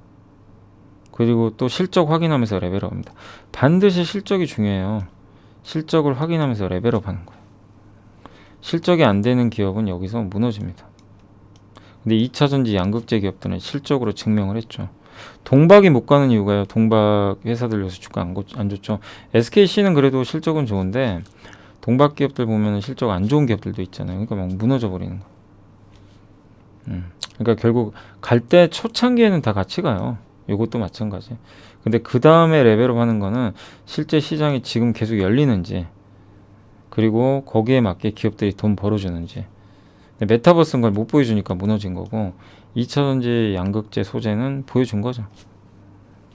그리고 또 실적 확인하면서 레벨업입니다. 반드시 실적이 중요해요. 실적을 확인하면서 레벨업 하는 거예요. 실적이 안 되는 기업은 여기서 무너집니다. 근데 2차 전지 양극재 기업들은 실적으로 증명을 했죠. 동박이 못 가는 이유가요. 동박 회사들 요새 주가 안 좋죠. SKC는 그래도 실적은 좋은데 동박 기업들 보면 실적 안 좋은 기업들도 있잖아요. 그러니까 막 무너져 버리는 거예요. 그러니까 결국 갈 때 초창기에는 다 같이 가요. 이것도 마찬가지. 근데 그 다음에 레벨업 하는 거는 실제 시장이 지금 계속 열리는지, 그리고 거기에 맞게 기업들이 돈 벌어주는지. 메타버스는 걸 못 보여주니까 무너진 거고, 2차 전지 양극재 소재는 보여준 거죠.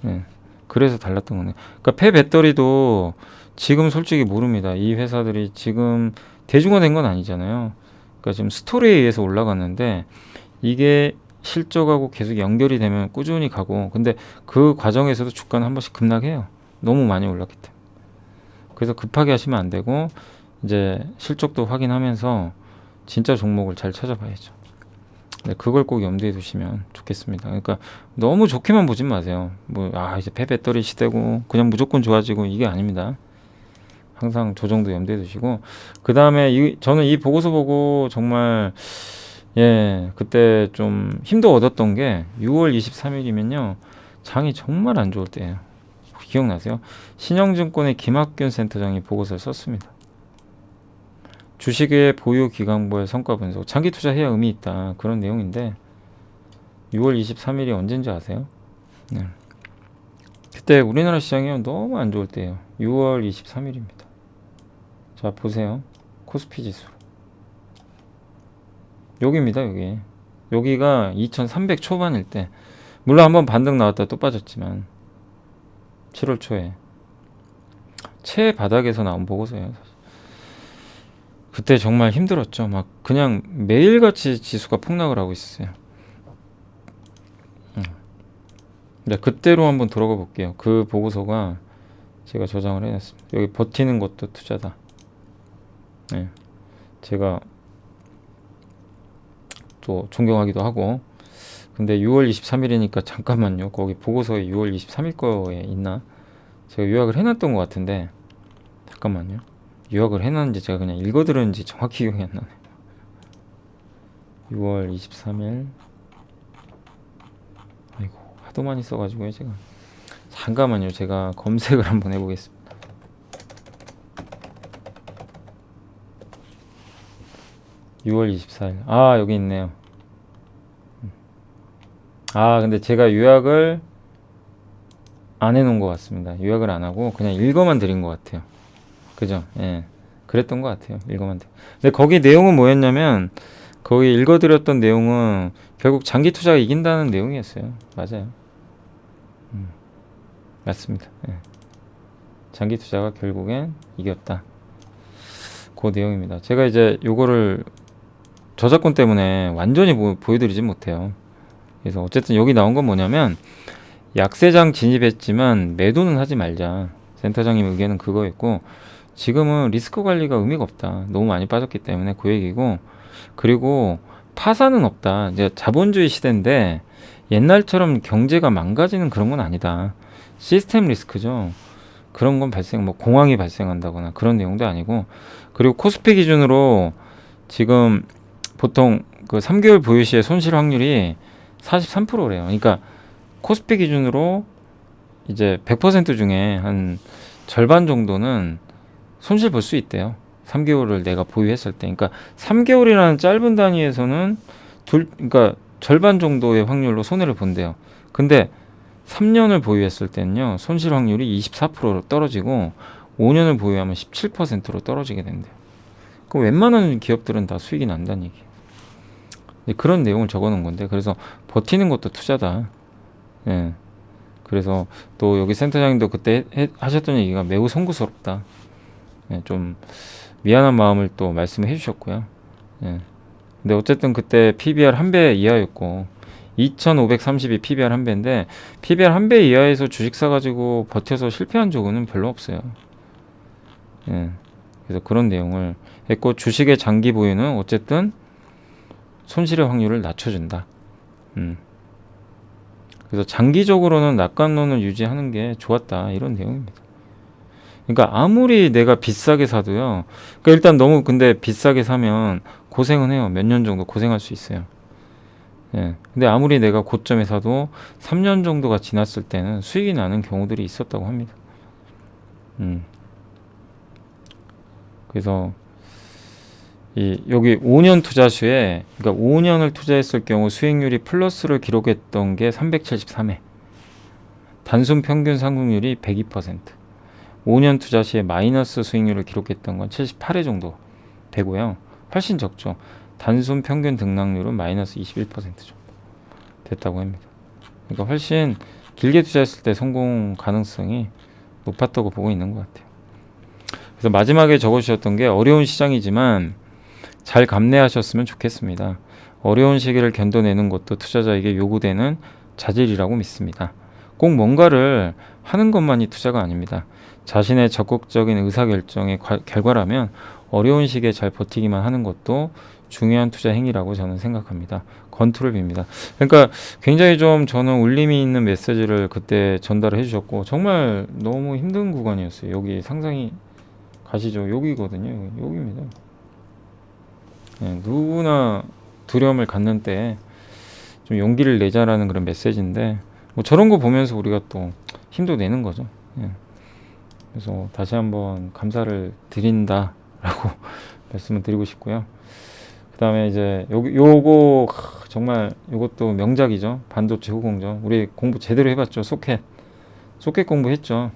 네. 그래서 달랐던 거네. 그러니까 폐배터리도 지금 솔직히 모릅니다. 이 회사들이 지금 대중화된 건 아니잖아요. 그러니까 지금 스토리에 의해서 올라갔는데 이게 실적하고 계속 연결이 되면 꾸준히 가고, 근데 그 과정에서도 주가는 한 번씩 급락해요. 너무 많이 올랐기 때문에. 그래서 급하게 하시면 안 되고 이제 실적도 확인하면서 진짜 종목을 잘 찾아봐야죠. 네, 그걸 꼭 염두에 두시면 좋겠습니다. 그러니까 너무 좋게만 보진 마세요. 이제 폐배터리 시대고 그냥 무조건 좋아지고 이게 아닙니다. 항상 조정도 염두에 두시고, 그 다음에 저는 이 보고서 보고 정말 그때 좀 힘도 얻었던 게 6월 23일이면요. 장이 정말 안 좋을 때예요. 기억나세요? 신영증권의 김학균 센터장이 보고서를 썼습니다. 주식의 보유 기간별 성과 분석. 장기 투자해야 의미 있다. 그런 내용인데 6월 23일이 언제인지 아세요? 네. 그때 우리나라 시장이 너무 안 좋을 때예요. 6월 23일입니다. 자, 보세요. 코스피 지수. 여기입니다, 여기. 여기가 2300 초반일 때. 물론 한번 반등 나왔다 또 빠졌지만 7월 초에 최바닥에서 나온 보고서예요. 그때 정말 힘들었죠. 막 그냥 매일같이 지수가 폭락을 하고 있었어요. 네, 그때로 한번 돌아가 볼게요. 그 보고서가 제가 저장을 해놨습니다. 여기 버티는 것도 투자다. 네, 제가 또 존경하기도 하고. 근데 6월 23일이니까 잠깐만요. 거기 보고서에 6월 23일 거에 있나? 제가 요약을 해놨던 것 같은데 잠깐만요. 요약을 해놨는지 제가 그냥 읽어들었는지 정확히 기억이 안 나네. 6월 23일. 아이고, 하도 많이 써가지고요 제가. 잠깐만요. 제가 검색을 한번 해보겠습니다. (6월 24일) 아, 여기 있네요. 아, 근데 제가 요약을 안 해놓은 것 같습니다. 요약을 안 하고 그냥 읽어만 드린 것 같아요. 그죠? 예, 그랬던 것 같아요. 읽어만 드린. 근데 거기 내용은 뭐였냐면, 거기 읽어드렸던 내용은 결국 장기 투자가 이긴다는 내용이었어요. 맞아요. 맞습니다. 예. 장기 투자가 결국엔 이겼다. 그 내용입니다. 제가 이제 요거를 저작권 때문에 완전히 보여드리진 못해요. 그래서 어쨌든 여기 나온 건 뭐냐면, 약세장 진입했지만 매도는 하지 말자. 센터장님 의견은 그거였고, 지금은 리스크 관리가 의미가 없다. 너무 많이 빠졌기 때문에 그 얘기고, 그리고 파산은 없다. 이제 자본주의 시대인데 옛날처럼 경제가 망가지는 그런 건 아니다. 시스템 리스크죠. 그런 건 뭐 공황이 발생한다거나 그런 내용도 아니고, 그리고 코스피 기준으로 지금 보통 그 3개월 보유 시의 손실 확률이 43%래요. 그러니까 코스피 기준으로 이제 100% 중에 한 절반 정도는 손실 볼 수 있대요. 3개월을 내가 보유했을 때. 그러니까 3개월이라는 짧은 단위에서는 그러니까 절반 정도의 확률로 손해를 본대요. 근데 3년을 보유했을 때는요, 손실 확률이 24%로 떨어지고 5년을 보유하면 17%로 떨어지게 된대요. 그 웬만한 기업들은 다 수익이 난다는 얘기예요. 그런 내용을 적어 놓은 건데, 그래서 버티는 것도 투자다. 예. 그래서 또 여기 센터장님도 그때 하셨던 얘기가 매우 송구스럽다. 예, 좀 미안한 마음을 또 말씀해 주셨고요. 예. 근데 어쨌든 그때 PBR 1배 이하였고 2532 PBR 1배인데, PBR 1배 이하에서 주식 사가지고 버텨서 실패한 적은 별로 없어요. 예. 그래서 그런 내용을 했고, 주식의 장기 보유는 어쨌든 손실의 확률을 낮춰준다. 그래서 장기적으로는 낙관론을 유지하는 게 좋았다. 이런 내용입니다. 그러니까 아무리 내가 비싸게 사도요. 그러니까 일단 너무 근데 비싸게 사면 고생은 해요. 몇 년 정도 고생할 수 있어요. 예. 근데 아무리 내가 고점에 사도 3년 정도가 지났을 때는 수익이 나는 경우들이 있었다고 합니다. 그래서 여기 5년 투자수에, 그러니까 5년을 투자했을 경우 수익률이 플러스를 기록했던 게 373회. 단순 평균 상승률이 102%. 5년 투자 시에 마이너스 수익률을 기록했던 건 78회 정도 되고요. 훨씬 적죠. 단순 평균 등락률은 마이너스 21%죠. 됐다고 합니다. 그러니까 훨씬 길게 투자했을 때 성공 가능성이 높았다고 보고 있는 것 같아요. 그래서 마지막에 적어주셨던 게, 어려운 시장이지만 잘 감내하셨으면 좋겠습니다. 어려운 시기를 견뎌내는 것도 투자자에게 요구되는 자질이라고 믿습니다. 꼭 뭔가를 하는 것만이 투자가 아닙니다. 자신의 적극적인 의사결정의 결과라면 어려운 시기에 잘 버티기만 하는 것도 중요한 투자 행위라고 저는 생각합니다. 건투를 빕니다. 그러니까 굉장히 좀 저는 울림이 있는 메시지를 그때 전달을 해주셨고, 정말 너무 힘든 구간이었어요. 여기 상상이 가시죠? 여기거든요. 여기입니다. 네, 누구나 두려움을 갖는 때 좀 용기를 내자라는 그런 메시지인데, 뭐 저런 거 보면서 우리가 또 힘도 내는 거죠. 예. 그래서 다시 한번 감사를 드린다라고 말씀을 드리고 싶고요. 그 다음에 이제 요거 정말 요것도 명작이죠. 반도체 후공정. 우리 공부 제대로 해봤죠. 소켓 공부했죠.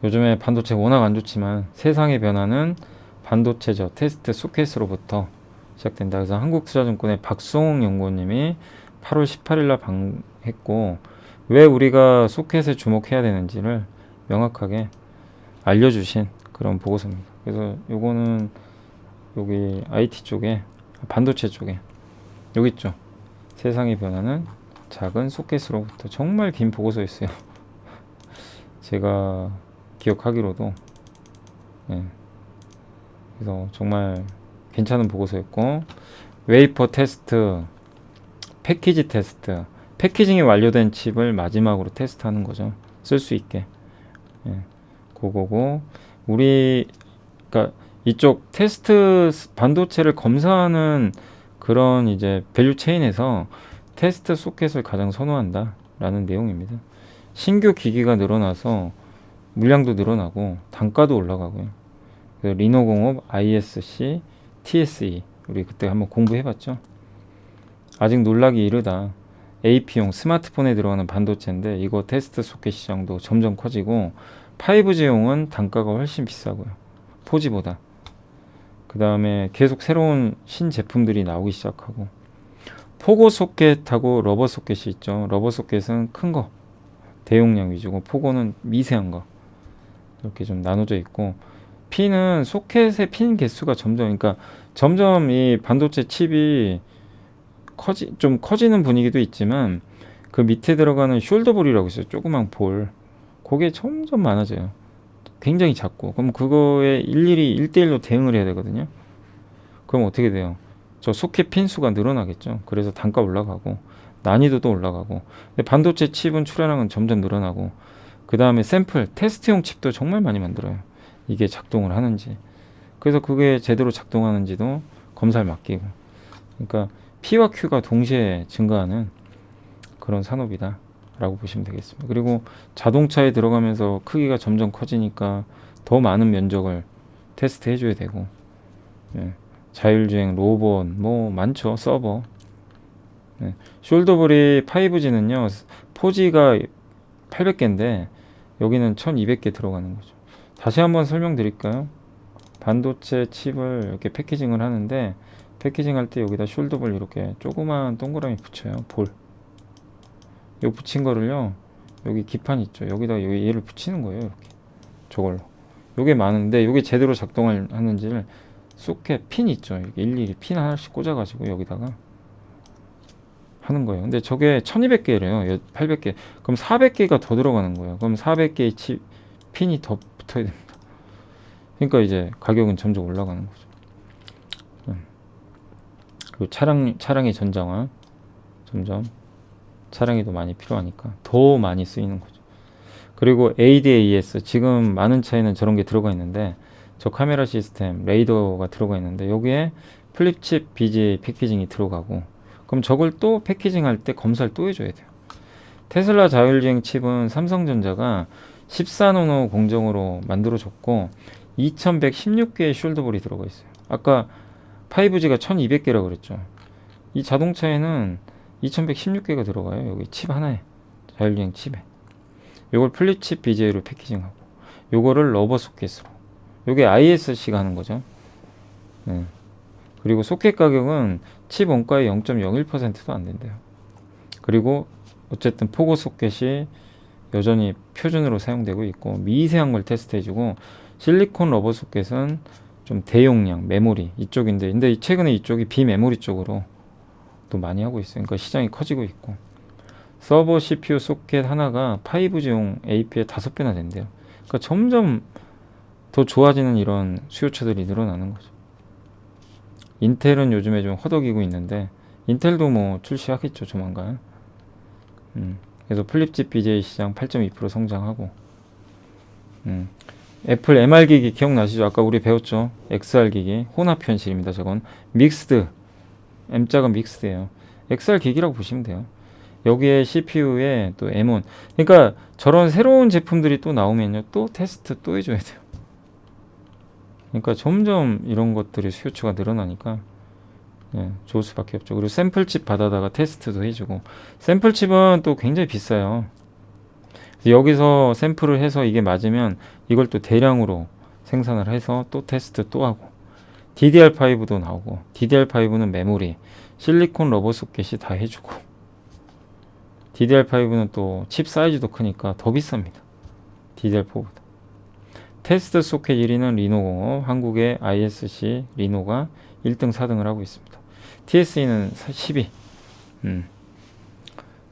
요즘에 반도체 워낙 안 좋지만 세상의 변화는 반도체죠. 테스트 소켓으로부터 시작된다. 그래서 한국투자증권의 박성웅 연구원님이 8월 18일 날 방했고, 왜 우리가 소켓에 주목해야 되는지를 명확하게 알려주신 그런 보고서입니다. 그래서 요거는 여기 IT 쪽에, 반도체 쪽에 여기 있죠. 세상의 변화는 작은 소켓으로부터. 정말 긴 보고서였어요. 제가 기억하기로도. 네. 그래서 정말 괜찮은 보고서였고, 웨이퍼 테스트, 패키지 테스트, 패키징이 완료된 칩을 마지막으로 테스트하는 거죠. 쓸 수 있게. 예, 그거고, 그러니까 이쪽 테스트 반도체를 검사하는 그런 이제 밸류 체인에서 테스트 소켓을 가장 선호한다라는 내용입니다. 신규 기기가 늘어나서 물량도 늘어나고 단가도 올라가고요. 리노공업, ISC, TSE 우리 그때 한번 공부해봤죠. 아직 놀라기 이르다. AP용 스마트폰에 들어가는 반도체인데 이거 테스트 소켓 시장도 점점 커지고 5G용은 단가가 훨씬 비싸고요. 4G보다. 그 다음에 계속 새로운 신제품들이 나오기 시작하고, 포고 소켓하고 러버 소켓이 있죠. 러버 소켓은 큰 거, 대용량 위주고, 포고는 미세한 거. 이렇게 좀 나눠져 있고, 핀은 소켓의 핀 개수가 점점 이 반도체 칩이 좀 커지는 분위기도 있지만, 그 밑에 들어가는 숄더볼이라고 있어요. 조그만 볼. 그게 점점 많아져요. 굉장히 작고. 그럼 그거에 일일이 1대1로 대응을 해야 되거든요. 그럼 어떻게 돼요? 저 소켓 핀 수가 늘어나겠죠. 그래서 단가 올라가고 난이도도 올라가고. 근데 반도체 칩은 출하량은 점점 늘어나고, 그 다음에 샘플, 테스트용 칩도 정말 많이 만들어요. 이게 작동을 하는지. 그래서 그게 제대로 작동하는지도 검사를 맡기고. 그러니까 P와 Q가 동시에 증가하는 그런 산업이다 라고 보시면 되겠습니다. 그리고 자동차에 들어가면서 크기가 점점 커지니까 더 많은 면적을 테스트 해줘야 되고, 예. 자율주행, 로봇, 뭐 많죠. 서버. 예. 숄더볼이 5G는요 4G가 800개인데 여기는 1200개 들어가는 거죠. 다시 한번 설명드릴까요? 반도체 칩을 이렇게 패키징을 하는데, 패키징 할 때 여기다 숄더볼 이렇게 조그만 동그라미 붙여요. 볼. 요 붙인 거를요, 여기 기판 있죠. 여기다 얘를 붙이는 거예요. 이렇게. 저걸로. 요게 많은데, 요게 제대로 작동하는지를 소켓 핀 있죠. 이렇게 일일이 핀 하나씩 꽂아가지고 여기다가 하는 거예요. 근데 저게 1200개래요. 800개. 그럼 400개가 더 들어가는 거예요. 그럼 400개의 칩, 핀이 더 붙어야 됩니다. 그러니까 이제 가격은 점점 올라가는 거죠. 그리고 차량의 전장화. 점점 차량이 더 많이 필요하니까 더 많이 쓰이는 거죠. 그리고 ADAS, 지금 많은 차에는 저런 게 들어가 있는데, 저 카메라 시스템, 레이더가 들어가 있는데 여기에 플립칩 BGA 패키징이 들어가고, 그럼 저걸 또 패키징 할 때 검사를 또 해줘야 돼요. 테슬라 자율주행 칩은 삼성전자가 14나노 공정으로 만들어줬고 2116개의 숄더볼이 들어가 있어요. 아까 5G가 1200개라고 그랬죠. 이 자동차에는 2116개가 들어가요. 여기 칩 하나에, 자율주행 칩에. 요걸 플립칩 BJ로 패키징하고, 요거를 러버 소켓으로. 요게 ISC가 하는 거죠. 네. 그리고 소켓 가격은 칩 원가의 0.01%도 안 된대요. 그리고 어쨌든 포고 소켓이 여전히 표준으로 사용되고 있고, 미세한 걸 테스트해주고, 실리콘 러버 소켓은 좀 대용량 메모리 이쪽인데, 근데 최근에 이쪽이 비메모리 쪽으로 또 많이 하고 있어요. 그러니까 시장이 커지고 있고, 서버 CPU 소켓 하나가 5G용 AP의 5배나 된대요. 그러니까 점점 더 좋아지는 이런 수요처들이 늘어나는 거죠. 인텔은 요즘에 좀 허덕이고 있는데, 인텔도 뭐 출시하겠죠, 조만간. 그래서 플립칩 BJ 시장 8.2% 성장하고, 애플 MR 기기 기억나시죠? 아까 우리 배웠죠? XR 기기, 혼합 현실입니다. 저건 믹스드, M자가 믹스드예요. XR 기기라고 보시면 돼요. 여기에 CPU에 또 M1. 그러니까 저런 새로운 제품들이 또 나오면요, 또 테스트 또 해줘야 돼요. 그러니까 점점 이런 것들이 수요처가 늘어나니까 좋을 수밖에 없죠. 그리고 샘플칩 받아다가 테스트도 해주고, 샘플칩은 또 굉장히 비싸요. 여기서 샘플을 해서 이게 맞으면 이걸 또 대량으로 생산을 해서 또 테스트 또 하고, DDR5도 나오고, DDR5는 메모리, 실리콘 러버 소켓이 다 해주고, DDR5는 또 칩 사이즈도 크니까 더 비쌉니다. DDR4보다. 테스트 소켓 1위는 리노공업, 한국의 ISC 리노가 1등, 4등을 하고 있습니다. TSE는 10위.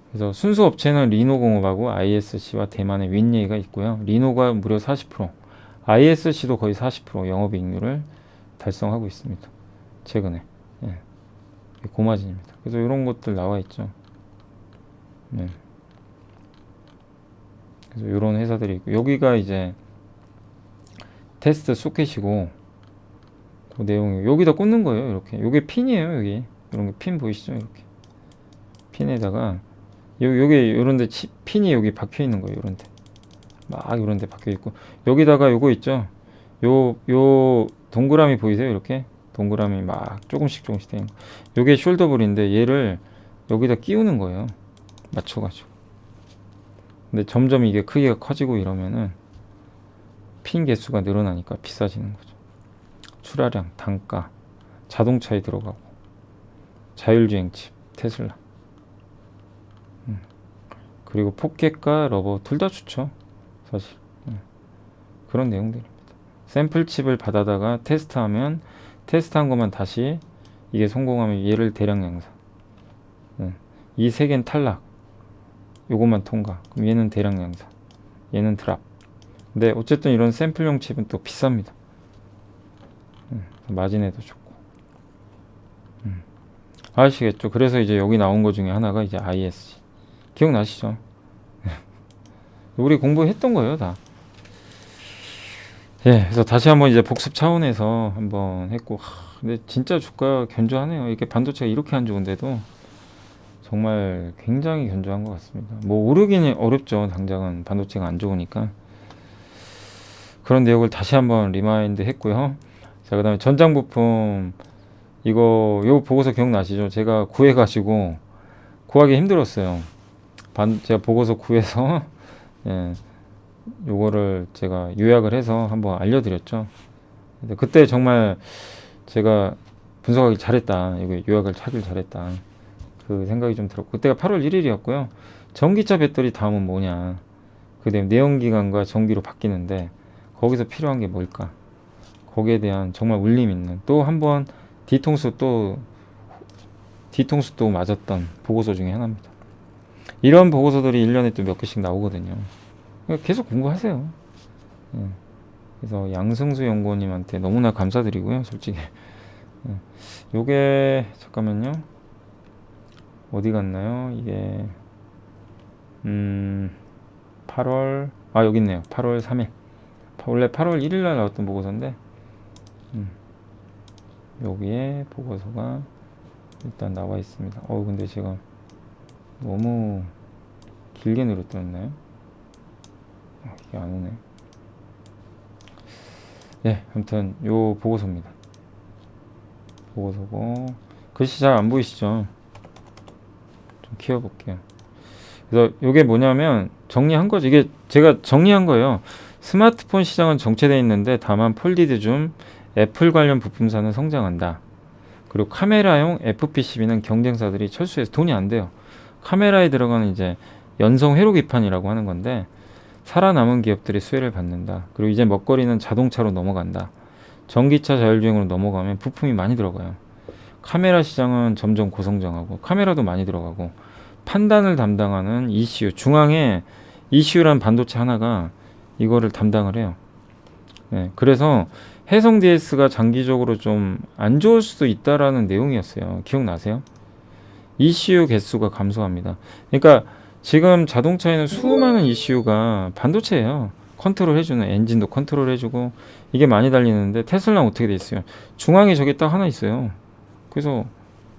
그래서 순수 업체는 리노공업하고 ISC와 대만의 윈예이가 있고요. 리노가 무려 40%, ISC도 거의 40% 영업이익률을 달성하고 있습니다. 최근에. 고마진입니다. 그래서 이런 것들 나와 있죠. 그래서 이런 회사들이 있고, 여기가 이제 테스트 소켓이고, 그 내용이 여기다 꽂는 거예요. 이렇게. 요게 핀이에요. 여기 이런 게 핀 보이시죠? 이렇게 핀에다가 요게 요런데 핀이 여기 박혀 있는 거예요. 요런데 막 요런데 박혀 있고, 여기다가 요거 있죠. 요 동그라미 보이세요? 이렇게 동그라미 막 조금씩 되는 거. 요게 숄더볼인데 얘를 여기다 끼우는 거예요. 맞춰가지고. 근데 점점 이게 크기가 커지고 이러면은 핀 개수가 늘어나니까 비싸지는 거죠. 출하량, 단가, 자동차에 들어가고, 자율주행 칩, 테슬라. 그리고 포켓과 러버 둘 다 좋죠. 사실. 그런 내용들입니다. 샘플 칩을 받아다가 테스트하면, 테스트한 것만 다시 이게 성공하면 얘를 대량 양산. 이 세 개는 탈락. 요것만 통과. 그럼 얘는 대량 양산. 얘는 드랍. 근데 어쨌든 이런 샘플용 칩은 또 비쌉니다. 마진에도 좋고. 아시겠죠? 그래서 이제 여기 나온 것 중에 하나가 이제 ISC. 기억나시죠? 우리 공부했던 거예요, 다. 그래서 다시 한번 이제 복습 차원에서 한번 했고, 근데 진짜 주가 견조하네요. 이렇게 반도체가 이렇게 안 좋은데도 정말 굉장히 견조한 것 같습니다. 뭐 오르기는 어렵죠. 당장은 반도체가 안 좋으니까. 그런 내용을 다시 한번 리마인드 했고요. 자, 그 다음에 전장 부품, 요 보고서 기억나시죠? 제가 구해가지고 구하기 힘들었어요. 제가 보고서 구해서 요거를 제가 요약을 해서 한번 알려드렸죠. 근데 그때 정말 제가 분석하기 잘했다, 이거 요약을 하길 잘했다, 그 생각이 좀 들었고, 그때가 8월 1일이었고요. 전기차 배터리 다음은 뭐냐, 그 다음에 내연기관과 전기로 바뀌는데 거기서 필요한 게 뭘까, 거기에 대한 정말 울림 있는, 또 한번 뒤통수 또 맞았던 보고서 중에 하나입니다. 이런 보고서들이 1년에 또 몇 개씩 나오거든요. 계속 공부하세요. 그래서 양승수 연구원님한테 너무나 감사드리고요, 솔직히. 요게 잠깐만요, 어디 갔나요? 이게 8월 여기 있네요. 8월 3일. 원래 8월 1일 날 나왔던 보고서인데, 여기에 보고서가 일단 나와 있습니다. 근데 제가 너무 길게 늘었나요? 이게 안 오네. 아무튼 요 보고서입니다. 보고서고, 글씨 잘 안 보이시죠? 좀 키워볼게요. 그래서 요게 뭐냐면 정리한 거죠. 이게 제가 정리한 거예요. 스마트폰 시장은 정체되어 있는데 다만 폴디드 줌, 애플 관련 부품사는 성장한다. 그리고 카메라용 FPCB는 경쟁사들이 철수해서 돈이 안 돼요. 카메라에 들어가는 이제 연성 회로 기판이라고 하는 건데 살아남은 기업들이 수혜를 받는다. 그리고 이제 먹거리는 자동차로 넘어간다. 전기차 자율주행으로 넘어가면 부품이 많이 들어가요. 카메라 시장은 점점 고성장하고, 카메라도 많이 들어가고, 판단을 담당하는 ECU, 중앙에 ECU라는 반도체 하나가 이거를 담당을 해요. 그래서 해성 DS가 장기적으로 좀 안 좋을 수도 있다라는 내용이었어요. 기억나세요? ECU 개수가 감소합니다. 그러니까 지금 자동차에는 수많은 ECU가 반도체예요. 컨트롤 해주는, 엔진도 컨트롤 해주고, 이게 많이 달리는데 테슬라는 어떻게 돼 있어요? 중앙에 저게 딱 하나 있어요. 그래서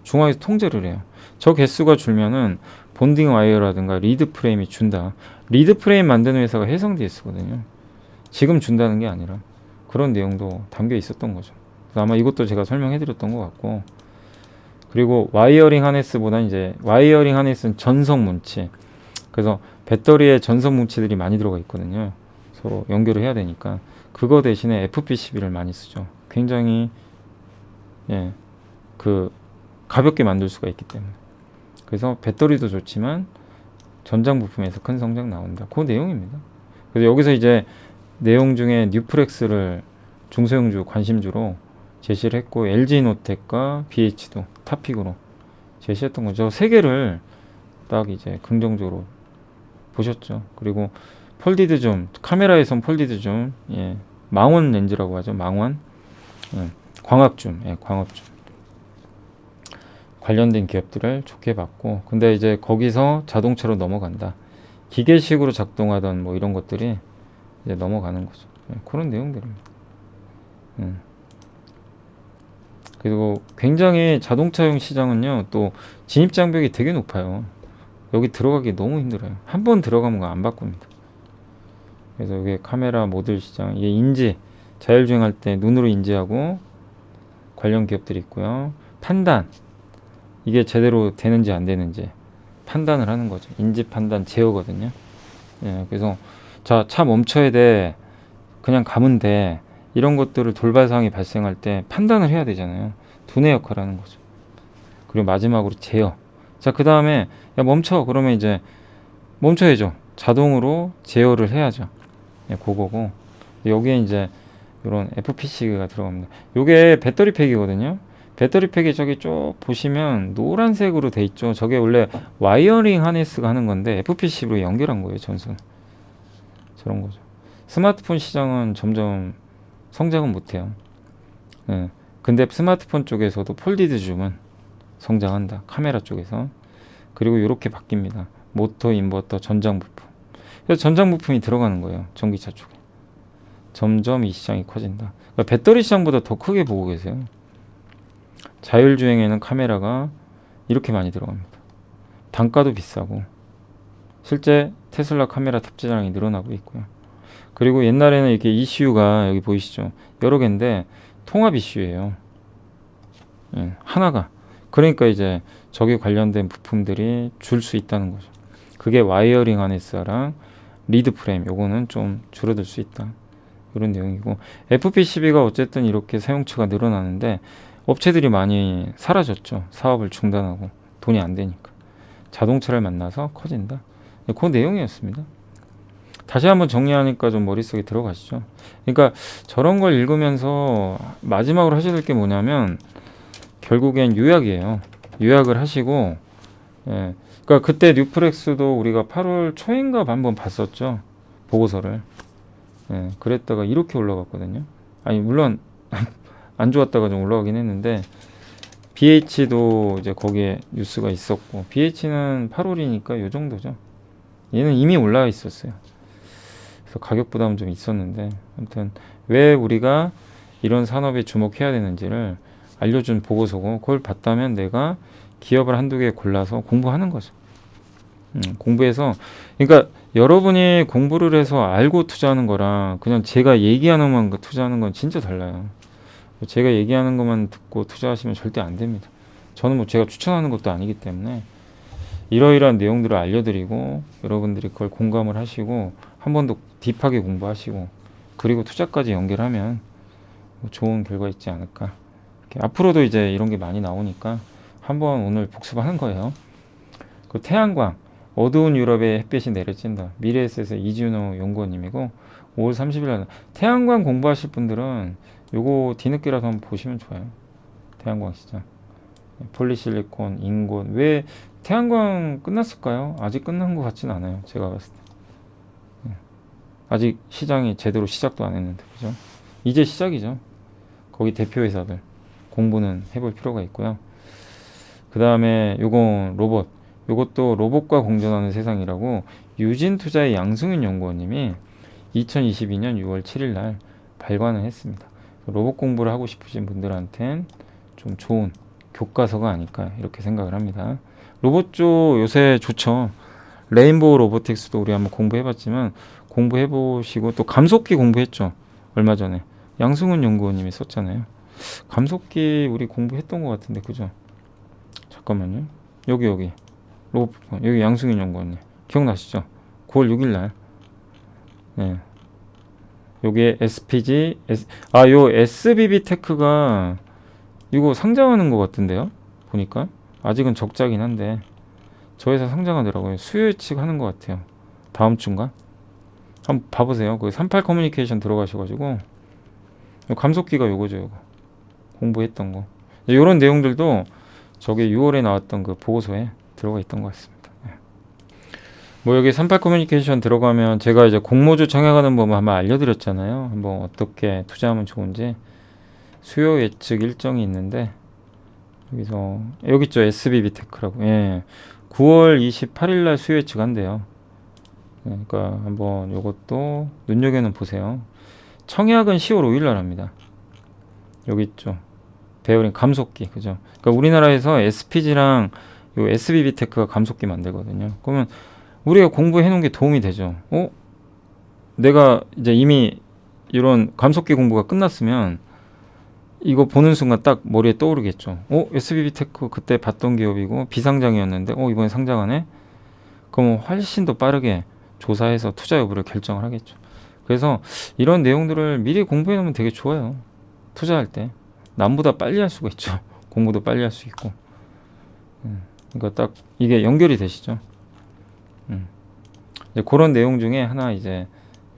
중앙에서 통제를 해요. 저 개수가 줄면은 본딩 와이어라든가 리드 프레임이 준다. 리드 프레임 만드는 회사가 해성 DS거든요. 지금 준다는 게 아니라. 그런 내용도 담겨 있었던 거죠. 그래서 아마 이것도 제가 설명해 드렸던 것 같고, 그리고 와이어링 하네스보다는 이제 와이어링 하네스는 전선 뭉치, 그래서 배터리에 전선 뭉치들이 많이 들어가 있거든요. 서로 연결을 해야 되니까 그거 대신에 FP12를 많이 쓰죠. 굉장히 예, 그 가볍게 만들 수가 있기 때문에. 그래서 배터리도 좋지만 전장 부품에서 큰 성장 나온다. 그 내용입니다. 그래서 여기서 이제 내용 중에 뉴프렉스를 중소형주 관심주로 제시를 했고, LG노텍과 BH도 탑픽으로 제시했던 거죠. 세 개를 딱 이제 긍정적으로 보셨죠. 그리고 폴디드 줌, 카메라에선 폴디드 줌, 예, 망원 렌즈라고 하죠. 망원, 예, 광합줌, 예, 광합줌 관련된 기업들을 좋게 봤고, 근데 이제 거기서 자동차로 넘어간다. 기계식으로 작동하던 뭐 이런 것들이 이제 넘어가는 거죠. 예, 그런 내용들입니다. 그리고 굉장히 자동차용 시장은요, 또 진입 장벽이 되게 높아요. 여기 들어가기 너무 힘들어요. 한 번 들어가면 안 바꿉니다. 그래서 이게 카메라 모듈 시장, 이게 인지, 자율주행할 때 눈으로 인지하고 관련 기업들이 있고요. 판단, 이게 제대로 되는지 안 되는지 판단을 하는 거죠. 인지 판단 제어거든요. 예, 그래서 자, 차 멈춰야 돼, 그냥 가면 돼, 이런 것들을 돌발 상황이 발생할 때 판단을 해야 되잖아요. 두뇌 역할을 하는 거죠. 그리고 마지막으로 제어. 자, 그 다음에 야 멈춰, 그러면 이제 멈춰야죠. 자동으로 제어를 해야죠. 예, 그거고, 여기에 이제 이런 FPC가 들어갑니다. 요게 배터리 팩이거든요. 배터리 팩이 저기 쭉 보시면 노란색으로 돼 있죠. 저게 원래 와이어링 하네스가 하는 건데 FPC로 연결한 거예요, 전선. 저런 거죠. 스마트폰 시장은 점점 성장은 못해요. 예. 근데 스마트폰 쪽에서도 폴디드 줌은 성장한다. 카메라 쪽에서. 그리고 이렇게 바뀝니다. 모터, 인버터, 전장 부품. 그래서 전장 부품이 들어가는 거예요. 전기차 쪽에. 점점 이 시장이 커진다. 그러니까 배터리 시장보다 더 크게 보고 계세요. 자율주행에는 카메라가 이렇게 많이 들어갑니다. 단가도 비싸고, 실제 테슬라 카메라 탑재량이 늘어나고 있고요. 그리고 옛날에는 이렇게 ECU가 여기 보이시죠? 여러 개인데 통합 이슈예요. 예, 하나가. 그러니까 이제 저기 관련된 부품들이 줄 수 있다는 거죠. 그게 와이어링 하네스랑 리드 프레임, 요거는 좀 줄어들 수 있다. 이런 내용이고, FP12가 어쨌든 이렇게 사용처가 늘어나는데 업체들이 많이 사라졌죠. 사업을 중단하고 돈이 안 되니까. 자동차를 만나서 커진다. 그 내용이었습니다. 다시 한번 정리하니까 좀 머릿속에 들어가시죠. 그러니까 저런 걸 읽으면서 마지막으로 하셔야 될 게 뭐냐면 결국엔 요약이에요. 요약을 하시고, 예, 그러니까 그때 뉴프렉스도 우리가 8월 초인가 한번 봤었죠. 보고서를. 예, 그랬다가 이렇게 올라갔거든요. 아니 물론 안 좋았다가 좀 올라가긴 했는데, BH도 이제 거기에 뉴스가 있었고, BH는 8월이니까 요 정도죠. 얘는 이미 올라와 있었어요. 그래서 가격 부담은 좀 있었는데, 아무튼 왜 우리가 이런 산업에 주목해야 되는지를 알려준 보고서고, 그걸 봤다면 내가 기업을 한두 개 골라서 공부하는 거죠. 공부해서, 그러니까 여러분이 공부를 해서 알고 투자하는 거랑 그냥 제가 얘기하는 것만 투자하는 건 진짜 달라요. 제가 얘기하는 것만 듣고 투자하시면 절대 안 됩니다. 저는 뭐 제가 추천하는 것도 아니기 때문에 이러이러한 내용들을 알려드리고, 여러분들이 그걸 공감을 하시고 한 번 더 딥하게 공부하시고, 그리고 투자까지 연결하면 뭐 좋은 결과 있지 않을까. 이렇게 앞으로도 이제 이런 게 많이 나오니까 한번 오늘 복습하는 거예요. 그 태양광, 어두운 유럽에 햇빛이 내려진다. 미래에셋의 이준호 연구원님이고, 5월 30일 날 태양광 공부하실 분들은 요거 뒤늦게라도 한번 보시면 좋아요. 태양광 시장, 폴리실리콘, 인곤. 왜 태양광 끝났을까요? 아직 끝난 것 같진 않아요. 제가 봤을 때. 아직 시장이 제대로 시작도 안 했는데, 그죠? 이제 시작이죠. 거기 대표 회사들 공부는 해볼 필요가 있고요. 그 다음에 요건 로봇. 요것도 로봇과 공존하는 세상이라고 유진투자의 양승윤 연구원님이 2022년 6월 7일 날 발간을 했습니다. 로봇 공부를 하고 싶으신 분들한텐 좀 좋은 교과서가 아닐까 이렇게 생각을 합니다. 로봇 쪽 요새 좋죠. 레인보우 로보틱스도 우리 한번 공부해봤지만 공부해보시고, 또 감속기 공부했죠. 얼마 전에. 양승훈 연구원님이 썼잖아요. 감속기 우리 공부했던 것 같은데 그죠? 잠깐만요. 여기 로봇 여기 양승훈 연구원님 기억나시죠? 9월 6일날 네. 요게 SPG 요 SBB 테크가 이거 상장하는 것 같은데요. 보니까 아직은 적자긴 한데 저 회사 상장하더라고요. 수요 예측 하는 것 같아요. 다음 주인가? 한번 봐보세요. 그 38 커뮤니케이션 들어가셔가지고 감속기가 요거죠. 요거 공부했던 거 요런 내용들도 저게 6월에 나왔던 그 보고서에 들어가 있던 것 같습니다. 뭐 여기 38 커뮤니케이션 들어가면 제가 이제 공모주 청약하는 법을 한번 알려드렸잖아요. 한번 어떻게 투자하면 좋은지 수요 예측 일정이 있는데 여기서 여기 있죠. SBB 테크라고. 예. 9월 28일 날 수요 예측 한대요. 그러니까 한번 요것도 눈여겨는 보세요. 청약은 10월 5일 날 합니다. 여기 있죠. 베어링 감속기. 그죠? 그러니까 우리나라에서 SPG랑 요 SBB 테크가 감속기 만들거든요. 그러면 우리가 공부해 놓은 게 도움이 되죠. 내가 이제 이미 이런 감속기 공부가 끝났으면 이거 보는 순간 딱 머리에 떠오르겠죠. SBB 테크 그때 봤던 기업이고 비상장이었는데 이번에 상장하네? 그럼 훨씬 더 빠르게 조사해서 투자 여부를 결정을 하겠죠. 그래서 이런 내용들을 미리 공부해 놓으면 되게 좋아요. 투자할 때. 남보다 빨리 할 수가 있죠. 공부도 빨리 할 수 있고. 그러니까 딱 이게 연결이 되시죠. 이제 그런 내용 중에 하나 이제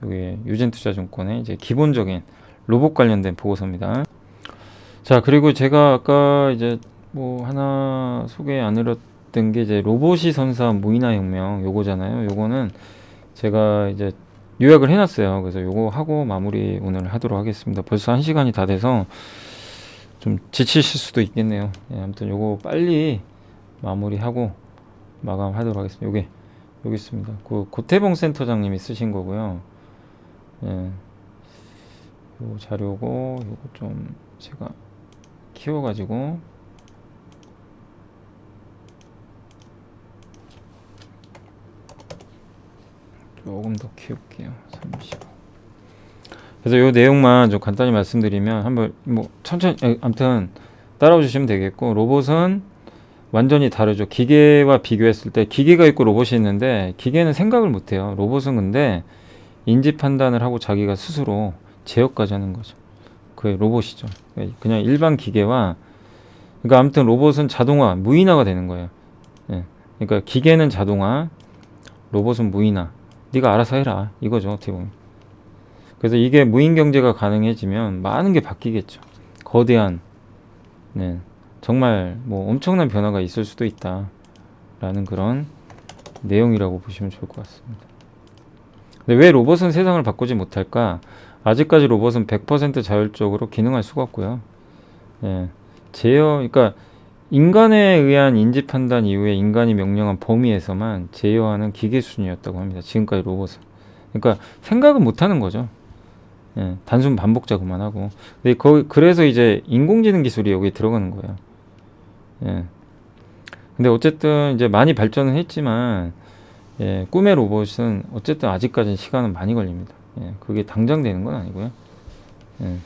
여기 유진투자증권의 이제 기본적인 로봇 관련된 보고서입니다. 자, 그리고 제가 아까 이제 뭐 하나 소개 안 드렸던 게 이제 로봇이 선사한 무인화 혁명 요거잖아요. 요거는 제가 이제 요약을 해놨어요. 그래서 요거 하고 마무리 오늘 하도록 하겠습니다. 벌써 1시간이 다 돼서 좀 지치실 수도 있겠네요. 예, 아무튼 요거 빨리 마무리하고 마감하도록 하겠습니다. 요게 여기 있습니다. 그 고태봉 센터장님이 쓰신 거고요. 예, 요 자료고 요거 좀 제가 키워가지고 조금 더 키울게요. 35. 그래서 요 내용만 좀 간단히 말씀드리면 한번 뭐 천천히 아무튼 따라와 주시면 되겠고 로봇은 완전히 다르죠. 기계와 비교했을 때 기계가 있고 로봇이 있는데 기계는 생각을 못해요. 로봇은 근데 인지 판단을 하고 자기가 스스로 제어까지 하는 거죠. 그게 로봇이죠. 그냥 일반 기계와 그러니까 아무튼 로봇은 자동화, 무인화가 되는 거예요. 예. 그러니까 기계는 자동화, 로봇은 무인화. 네가 알아서 해라 이거죠. 어떻게 보면. 그래서 이게 무인 경제가 가능해지면 많은 게 바뀌겠죠. 거대한 네. 정말 뭐 엄청난 변화가 있을 수도 있다라는 그런 내용이라고 보시면 좋을 것 같습니다. 근데 왜 로봇은 세상을 바꾸지 못할까? 아직까지 로봇은 100% 자율적으로 기능할 수가 없고요. 예, 그러니까 인간에 의한 인지 판단 이후에 인간이 명령한 범위에서만 제어하는 기계 수준이었다고 합니다. 지금까지 로봇은. 그러니까 생각은 못하는 거죠. 예, 단순 반복 작업만 하고. 그래서 이제 인공지능 기술이 여기 들어가는 거예요. 예. 근데 어쨌든 이제 많이 발전은 했지만 예, 꿈의 로봇은 어쨌든 아직까지는 시간은 많이 걸립니다. 예, 그게 당장 되는 건 아니고요. 예.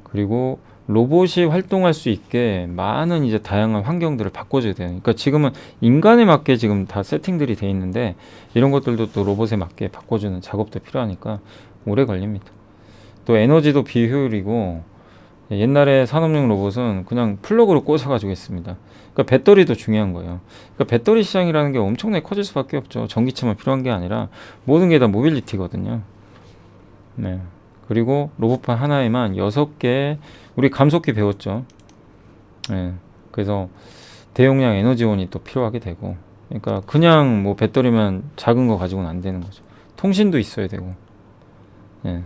그리고 로봇이 활동할 수 있게 많은 이제 다양한 환경들을 바꿔줘야 돼요. 그러니까 지금은 인간에 맞게 지금 다 세팅들이 돼 있는데 이런 것들도 또 로봇에 맞게 바꿔주는 작업도 필요하니까 오래 걸립니다. 또 에너지도 비효율이고 옛날에 산업용 로봇은 그냥 플러그로 꽂아가지고 했습니다. 그러니까 배터리도 중요한 거예요. 그러니까 배터리 시장이라는 게 엄청나게 커질 수밖에 없죠. 전기차만 필요한 게 아니라 모든 게 다 모빌리티거든요. 네. 그리고 로봇판 하나에만 6개, 우리 감속기 배웠죠. 네. 그래서 대용량 에너지원이 또 필요하게 되고, 그러니까 그냥 뭐 배터리만 작은 거 가지고는 안 되는 거죠. 통신도 있어야 되고. 네.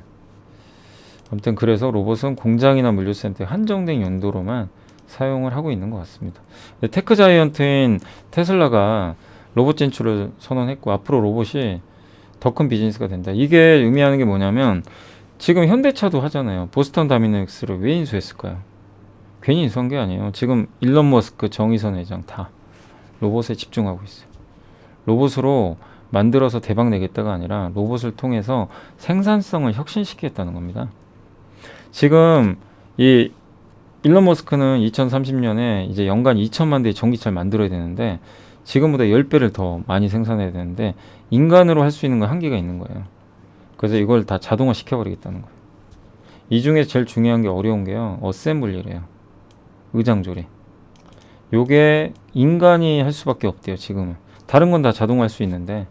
아무튼 그래서 로봇은 공장이나 물류센터에 한정된 용도로만 사용을 하고 있는 것 같습니다. 테크 자이언트인 테슬라가 로봇 진출을 선언했고 앞으로 로봇이 더 큰 비즈니스가 된다. 이게 의미하는 게 뭐냐면 지금 현대차도 하잖아요. 보스턴 다미닉스를 왜 인수했을까요? 괜히 인수한 게 아니에요. 지금 일론 머스크, 정의선 회장 다 로봇에 집중하고 있어요. 로봇으로 만들어서 대박 내겠다가 아니라 로봇을 통해서 생산성을 혁신시키겠다는 겁니다. 지금 이 일론 머스크는 2030년에 이제 연간 2천만 대의 전기차를 만들어야 되는데 지금보다 10배를 더 많이 생산해야 되는데 인간으로 할 수 있는 건 한계가 있는 거예요. 그래서 이걸 다 자동화 시켜버리겠다는 거예요. 이 중에 제일 중요한 게 어려운 게요. 어셈블리래요. 의장조리. 요게 인간이 할 수밖에 없대요. 지금은. 다른 건 다 자동화할 수 있는데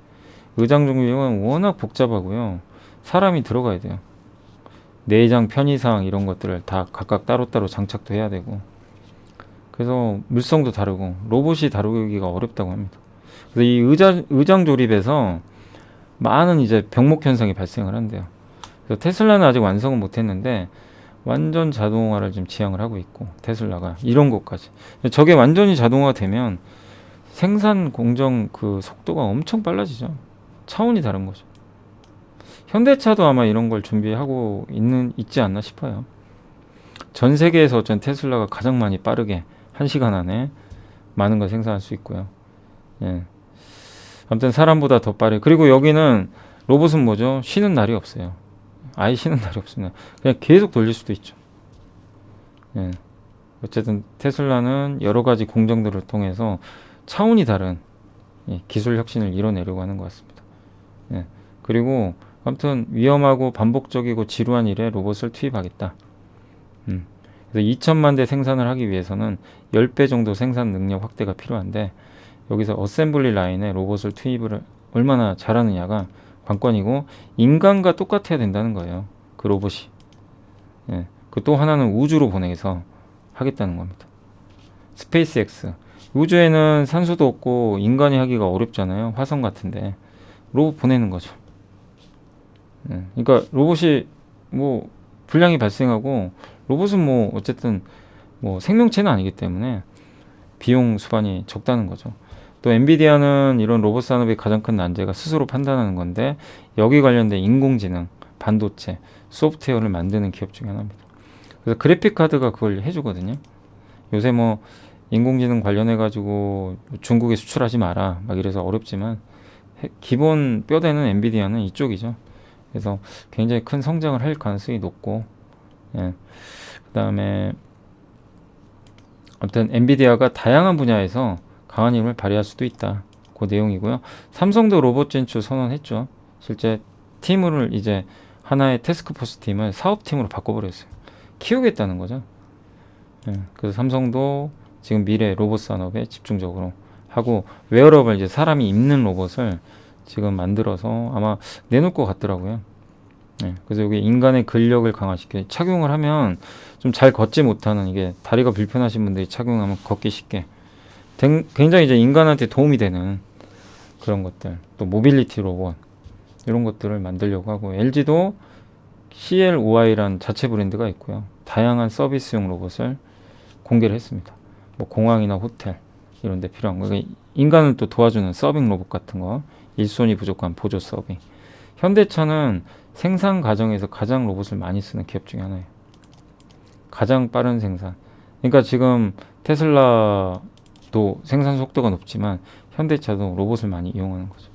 의장조리는 워낙 복잡하고요. 사람이 들어가야 돼요. 내장 편의상 이런 것들을 다 각각 따로따로 장착도 해야 되고 그래서 물성도 다르고 로봇이 다루기가 어렵다고 합니다. 그래서 이 의장 조립에서 많은 이제 병목 현상이 발생을 한대요. 그래서 테슬라는 아직 완성은 못했는데 완전 자동화를 지금 지향을 하고 있고 테슬라가 이런 것까지. 저게 완전히 자동화가 되면 생산 공정 그 속도가 엄청 빨라지죠. 차원이 다른 거죠. 현대차도 아마 이런 걸 준비하고 있지 않나 싶어요. 전 세계에서 어쩐 테슬라가 가장 많이 빠르게 1시간 안에 많은 걸 생산할 수 있고요. 예. 아무튼 사람보다 더 빠르게. 그리고 여기는 로봇은 뭐죠? 쉬는 날이 없어요. 아예 쉬는 날이 없습니다. 그냥 계속 돌릴 수도 있죠. 예. 어쨌든 테슬라는 여러 가지 공정들을 통해서 차원이 다른 기술 혁신을 이뤄내려고 하는 것 같습니다. 예. 그리고 아무튼 위험하고 반복적이고 지루한 일에 로봇을 투입하겠다. 그래서 2천만 대 생산을 하기 위해서는 10배 정도 생산 능력 확대가 필요한데 여기서 어셈블리 라인에 로봇을 투입을 얼마나 잘하느냐가 관건이고 인간과 똑같아야 된다는 거예요. 그 로봇이. 예. 그 또 하나는 우주로 보내서 하겠다는 겁니다. 스페이스X. 우주에는 산소도 없고 인간이 하기가 어렵잖아요. 화성 같은데. 로봇 보내는 거죠. 예. 그러니까 로봇이 뭐 불량이 발생하고 로봇은 뭐 어쨌든 뭐 생명체는 아니기 때문에 비용 수반이 적다는 거죠. 또 엔비디아는 이런 로봇 산업의 가장 큰 난제가 스스로 판단하는 건데 여기 관련된 인공지능, 반도체, 소프트웨어를 만드는 기업 중에 하나입니다. 그래서 그래픽 카드가 그걸 해주거든요. 요새 뭐 인공지능 관련해 가지고 중국에 수출하지 마라 막 이래서 어렵지만 기본 뼈대는 엔비디아는 이쪽이죠. 그래서 굉장히 큰 성장을 할 가능성이 높고, 예. 그다음에 아무튼 엔비디아가 다양한 분야에서 강한 힘을 발휘할 수도 있다. 그 내용이고요. 삼성도 로봇 진출 선언했죠. 실제 팀을 이제 하나의 태스크포스 팀을 사업팀으로 바꿔버렸어요. 키우겠다는 거죠. 예. 그래서 삼성도 지금 미래 로봇 산업에 집중적으로 하고 웨어러블 이제 사람이 입는 로봇을 지금 만들어서 아마 내놓을 것 같더라고요. 네, 그래서 여기 인간의 근력을 강화시켜 착용을 하면 좀 잘 걷지 못하는 이게 다리가 불편하신 분들이 착용하면 걷기 쉽게 굉장히 이제 인간한테 도움이 되는 그런 것들 또 모빌리티 로봇 이런 것들을 만들려고 하고 LG도 CLOI라는 자체 브랜드가 있고요. 다양한 서비스용 로봇을 공개를 했습니다. 뭐 공항이나 호텔 이런 데 필요한 거 그러니까 인간을 또 도와주는 서빙 로봇 같은 거 일손이 부족한 보조 서빙. 현대차는 생산 과정에서 가장 로봇을 많이 쓰는 기업 중에 하나예요. 가장 빠른 생산. 그러니까 지금 테슬라도 생산 속도가 높지만 현대차도 로봇을 많이 이용하는 거죠.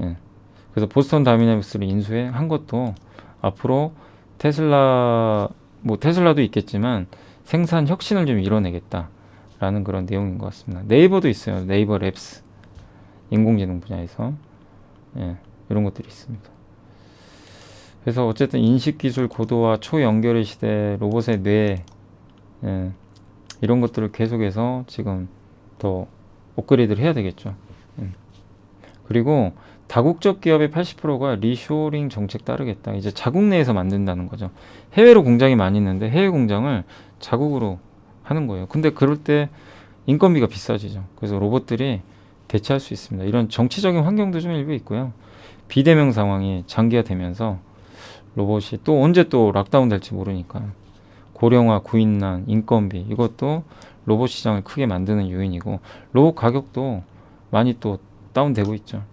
예. 그래서 보스턴 다이내믹스를 인수한 것도 앞으로 테슬라도 있겠지만 생산 혁신을 좀 이뤄내겠다라는 그런 내용인 것 같습니다. 네이버도 있어요. 네이버 랩스. 인공지능 분야에서. 예. 이런 것들이 있습니다. 그래서 어쨌든 인식기술 고도화 초연결의 시대 로봇의 뇌 이런 것들을 계속해서 지금 더 업그레이드를 해야 되겠죠. 그리고 다국적 기업의 80%가 리쇼링 정책 따르겠다. 이제 자국 내에서 만든다는 거죠. 해외로 공장이 많이 있는데 해외 공장을 자국으로 하는 거예요. 근데 그럴 때 인건비가 비싸지죠. 그래서 로봇들이 대체할 수 있습니다. 이런 정치적인 환경도 좀 일부 있고요. 비대면 상황이 장기화되면서 로봇이 또 언제 또 락다운 될지 모르니까 고령화, 구인난, 인건비 이것도 로봇 시장을 크게 만드는 요인이고 로봇 가격도 많이 또 다운되고 있죠.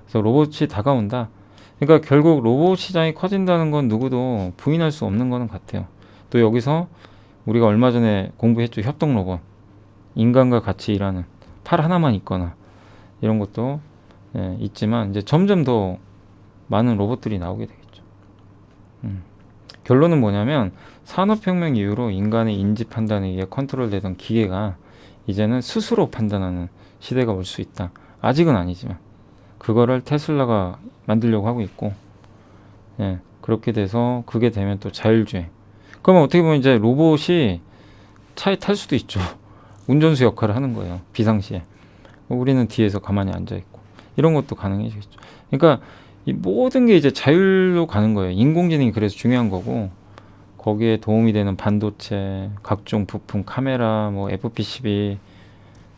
그래서 로봇이 다가온다. 그러니까 결국 로봇 시장이 커진다는 건 누구도 부인할 수 없는 거는 같아요. 또 여기서 우리가 얼마 전에 공부했죠. 협동 로봇. 인간과 같이 일하는 팔 하나만 있거나 이런 것도 있지만 이제 점점 더 많은 로봇들이 나오게 되겠죠. 결론은 뭐냐면 산업혁명 이후로 인간의 인지 판단에 의해 컨트롤되던 기계가 이제는 스스로 판단하는 시대가 올 수 있다. 아직은 아니지만 그거를 테슬라가 만들려고 하고 있고, 예, 그렇게 돼서 그게 되면 또 자율주행. 그러면 어떻게 보면 이제 로봇이 차에 탈 수도 있죠. 운전수 역할을 하는 거예요. 비상시에. 우리는 뒤에서 가만히 앉아 있고 이런 것도 가능해지겠죠. 그러니까 이 모든 게 이제 자율로 가는 거예요. 인공지능이 그래서 중요한 거고, 거기에 도움이 되는 반도체, 각종 부품, 카메라, 뭐 FPCB,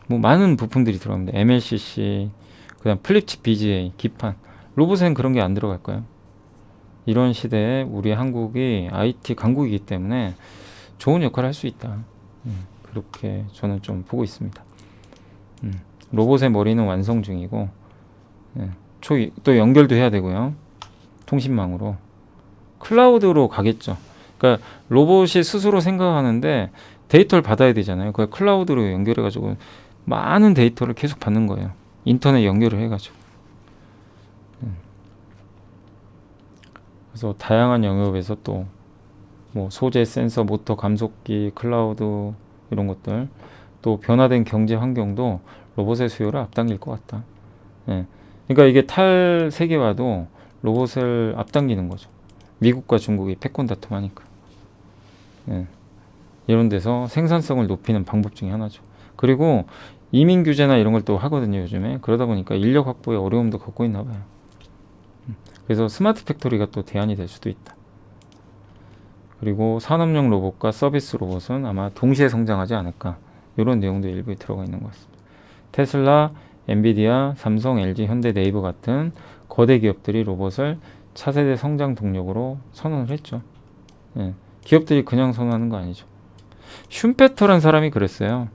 뭐 많은 부품들이 들어갑니다. MLCC, 그다음 플립칩 BGA, 기판. 로봇에는 그런 게 안 들어갈까요? 이런 시대에 우리 한국이 IT 강국이기 때문에 좋은 역할을 할 수 있다. 그렇게 저는 좀 보고 있습니다. 로봇의 머리는 완성 중이고, 예, 또 연결도 해야 되고요. 통신망으로. 클라우드로 가겠죠. 그러니까 로봇이 스스로 생각하는데 데이터를 받아야 되잖아요. 그걸 클라우드로 연결해가지고 많은 데이터를 계속 받는 거예요. 인터넷 연결을 해가지고. 그래서 다양한 영역에서 또 뭐 소재, 센서, 모터, 감속기, 클라우드 이런 것들, 또 변화된 경제 환경도 로봇의 수요를 앞당길 것 같다. 예. 그러니까 이게 탈세계화도 로봇을 앞당기는 거죠. 미국과 중국이 패권 다툼하니까. 예. 이런 데서 생산성을 높이는 방법 중에 하나죠. 그리고 이민 규제나 이런 걸 또 하거든요, 요즘에. 그러다 보니까 인력 확보에 어려움도 겪고 있나 봐요. 그래서 스마트 팩토리가 또 대안이 될 수도 있다. 그리고 산업용 로봇과 서비스 로봇은 아마 동시에 성장하지 않을까. 이런 내용도 일부에 들어가 있는 것 같습니다. 테슬라, 엔비디아, 삼성, LG, 현대, 네이버 같은 거대 기업들이 로봇을 차세대 성장 동력으로 선언을 했죠. 예. 기업들이 그냥 선언하는 거 아니죠. 슌페터란 사람이 그랬어요.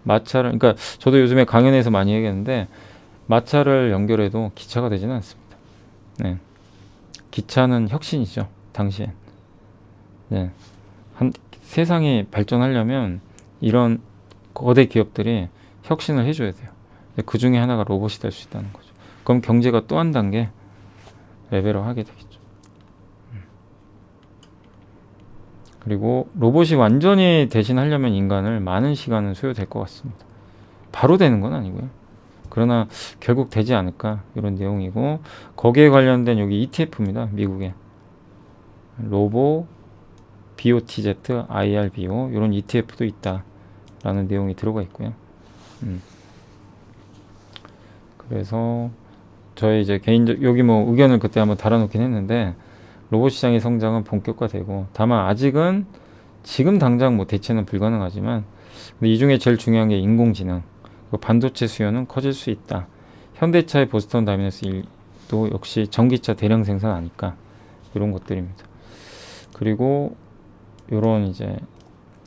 마차를, 그러니까 저도 요즘에 강연에서 많이 얘기하는데, 마차를 연결해도 기차가 되지는 않습니다. 네. 기차는 혁신이죠, 당시엔. 네. 세상이 발전하려면 이런 거대 기업들이 혁신을 해줘야 돼요. 그 중에 하나가 로봇이 될 수 있다는 거죠. 그럼 경제가 또 한 단계 레벨업하게 되겠죠. 그리고 로봇이 완전히 대신하려면 인간을 많은 시간은 소요될 것 같습니다. 바로 되는 건 아니고요. 그러나 결국 되지 않을까, 이런 내용이고, 거기에 관련된 여기 ETF입니다. 미국의 로보, BOTZ, IRBO 이런 ETF도 있다라는 내용이 들어가 있고요. 그래서 저의 이제 개인적 여기 뭐 의견을 그때 한번 달아놓긴 했는데, 로봇 시장의 성장은 본격화되고, 다만 아직은 지금 당장 뭐 대체는 불가능하지만, 근데 이 중에 제일 중요한 게 인공지능, 반도체 수요는 커질 수 있다. 현대차의 보스턴 다이내스도 역시 전기차 대량 생산 아닐까, 이런 것들입니다. 그리고 요런 이제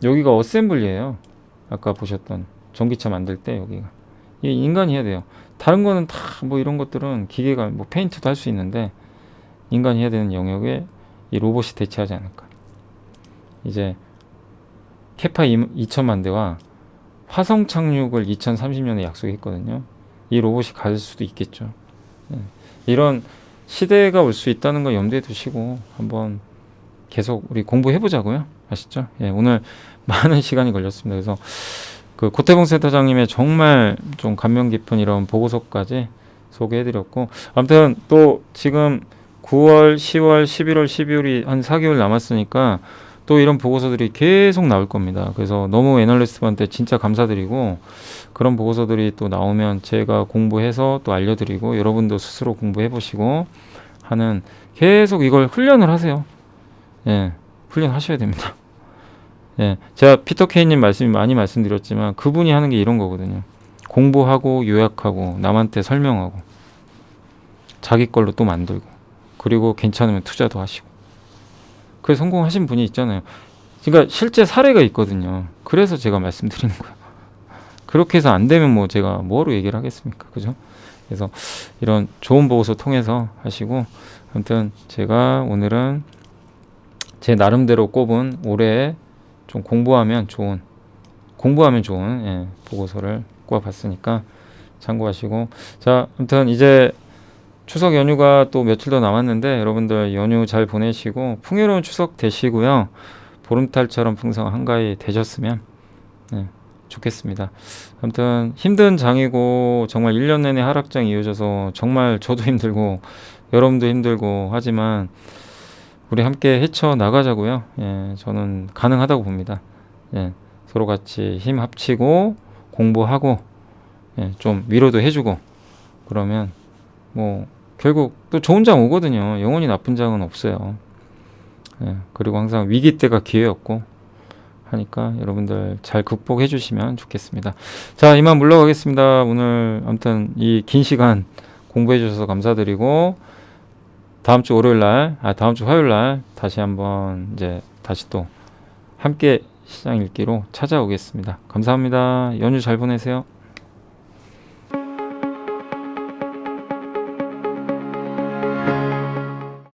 여기가 어셈블리예요. 아까 보셨던 전기차 만들 때 여기가 이게 인간이 해야 돼요. 다른 거는 다 뭐 이런 것들은 기계가 뭐 페인트도 할 수 있는데, 인간이 해야 되는 영역에 이 로봇이 대체하지 않을까. 이제 케파 2천만 대와 화성 착륙을 2030년에 약속했거든요. 이 로봇이 갈 수도 있겠죠. 이런 시대가 올 수 있다는 거 염두에 두시고 한번 계속 우리 공부해 보자고요. 아시죠? 예, 오늘 많은 시간이 걸렸습니다. 그래서 그 고태봉 센터장님의 정말 좀 감명 깊은 이런 보고서까지 소개해드렸고, 아무튼 또 지금 9월, 10월, 11월, 12월이 한 4개월 남았으니까 또 이런 보고서들이 계속 나올 겁니다. 그래서 너무 애널리스트한테 진짜 감사드리고, 그런 보고서들이 또 나오면 제가 공부해서 또 알려드리고, 여러분도 스스로 공부해보시고 하는, 계속 이걸 훈련을 하세요. 예, 훈련하셔야 됩니다. 예, 제가 피터 케인님 많이 말씀드렸지만 그분이 하는 게 이런 거거든요. 공부하고 요약하고 남한테 설명하고 자기 걸로 또 만들고, 그리고 괜찮으면 투자도 하시고. 그래서 성공하신 분이 있잖아요. 그러니까 실제 사례가 있거든요. 그래서 제가 말씀드리는 거예요. 그렇게 해서 안 되면 뭐 제가 뭐로 얘기를 하겠습니까? 그죠? 그래서 이런 좋은 보고서 통해서 하시고, 아무튼 제가 오늘은 제 나름대로 꼽은 올해 좀 공부하면 좋은 보고서를 꼽아봤으니까 참고하시고, 자, 아무튼 이제 추석 연휴가 또 며칠 더 남았는데 여러분들 연휴 잘 보내시고 풍요로운 추석 되시고요. 보름달처럼 풍성한 한가위 되셨으면 네, 좋겠습니다. 아무튼 힘든 장이고 정말 1년 내내 하락장이 이어져서 정말 저도 힘들고 여러분도 힘들고 하지만 우리 함께 헤쳐 나가자고요. 예, 저는 가능하다고 봅니다. 예, 서로 같이 힘 합치고 공부하고 예, 좀 위로도 해주고 그러면 뭐 결국 또 좋은 장 오거든요. 영원히 나쁜 장은 없어요. 예, 그리고 항상 위기 때가 기회였고 하니까 여러분들 잘 극복해 주시면 좋겠습니다. 자, 이만 물러가겠습니다. 오늘 아무튼 이 긴 시간 공부해 주셔서 감사드리고 다음 주 월요일 날, 다음 주 화요일 날 다시 한번 이제 다시 또 함께 시장 읽기로 찾아오겠습니다. 감사합니다. 연휴 잘 보내세요.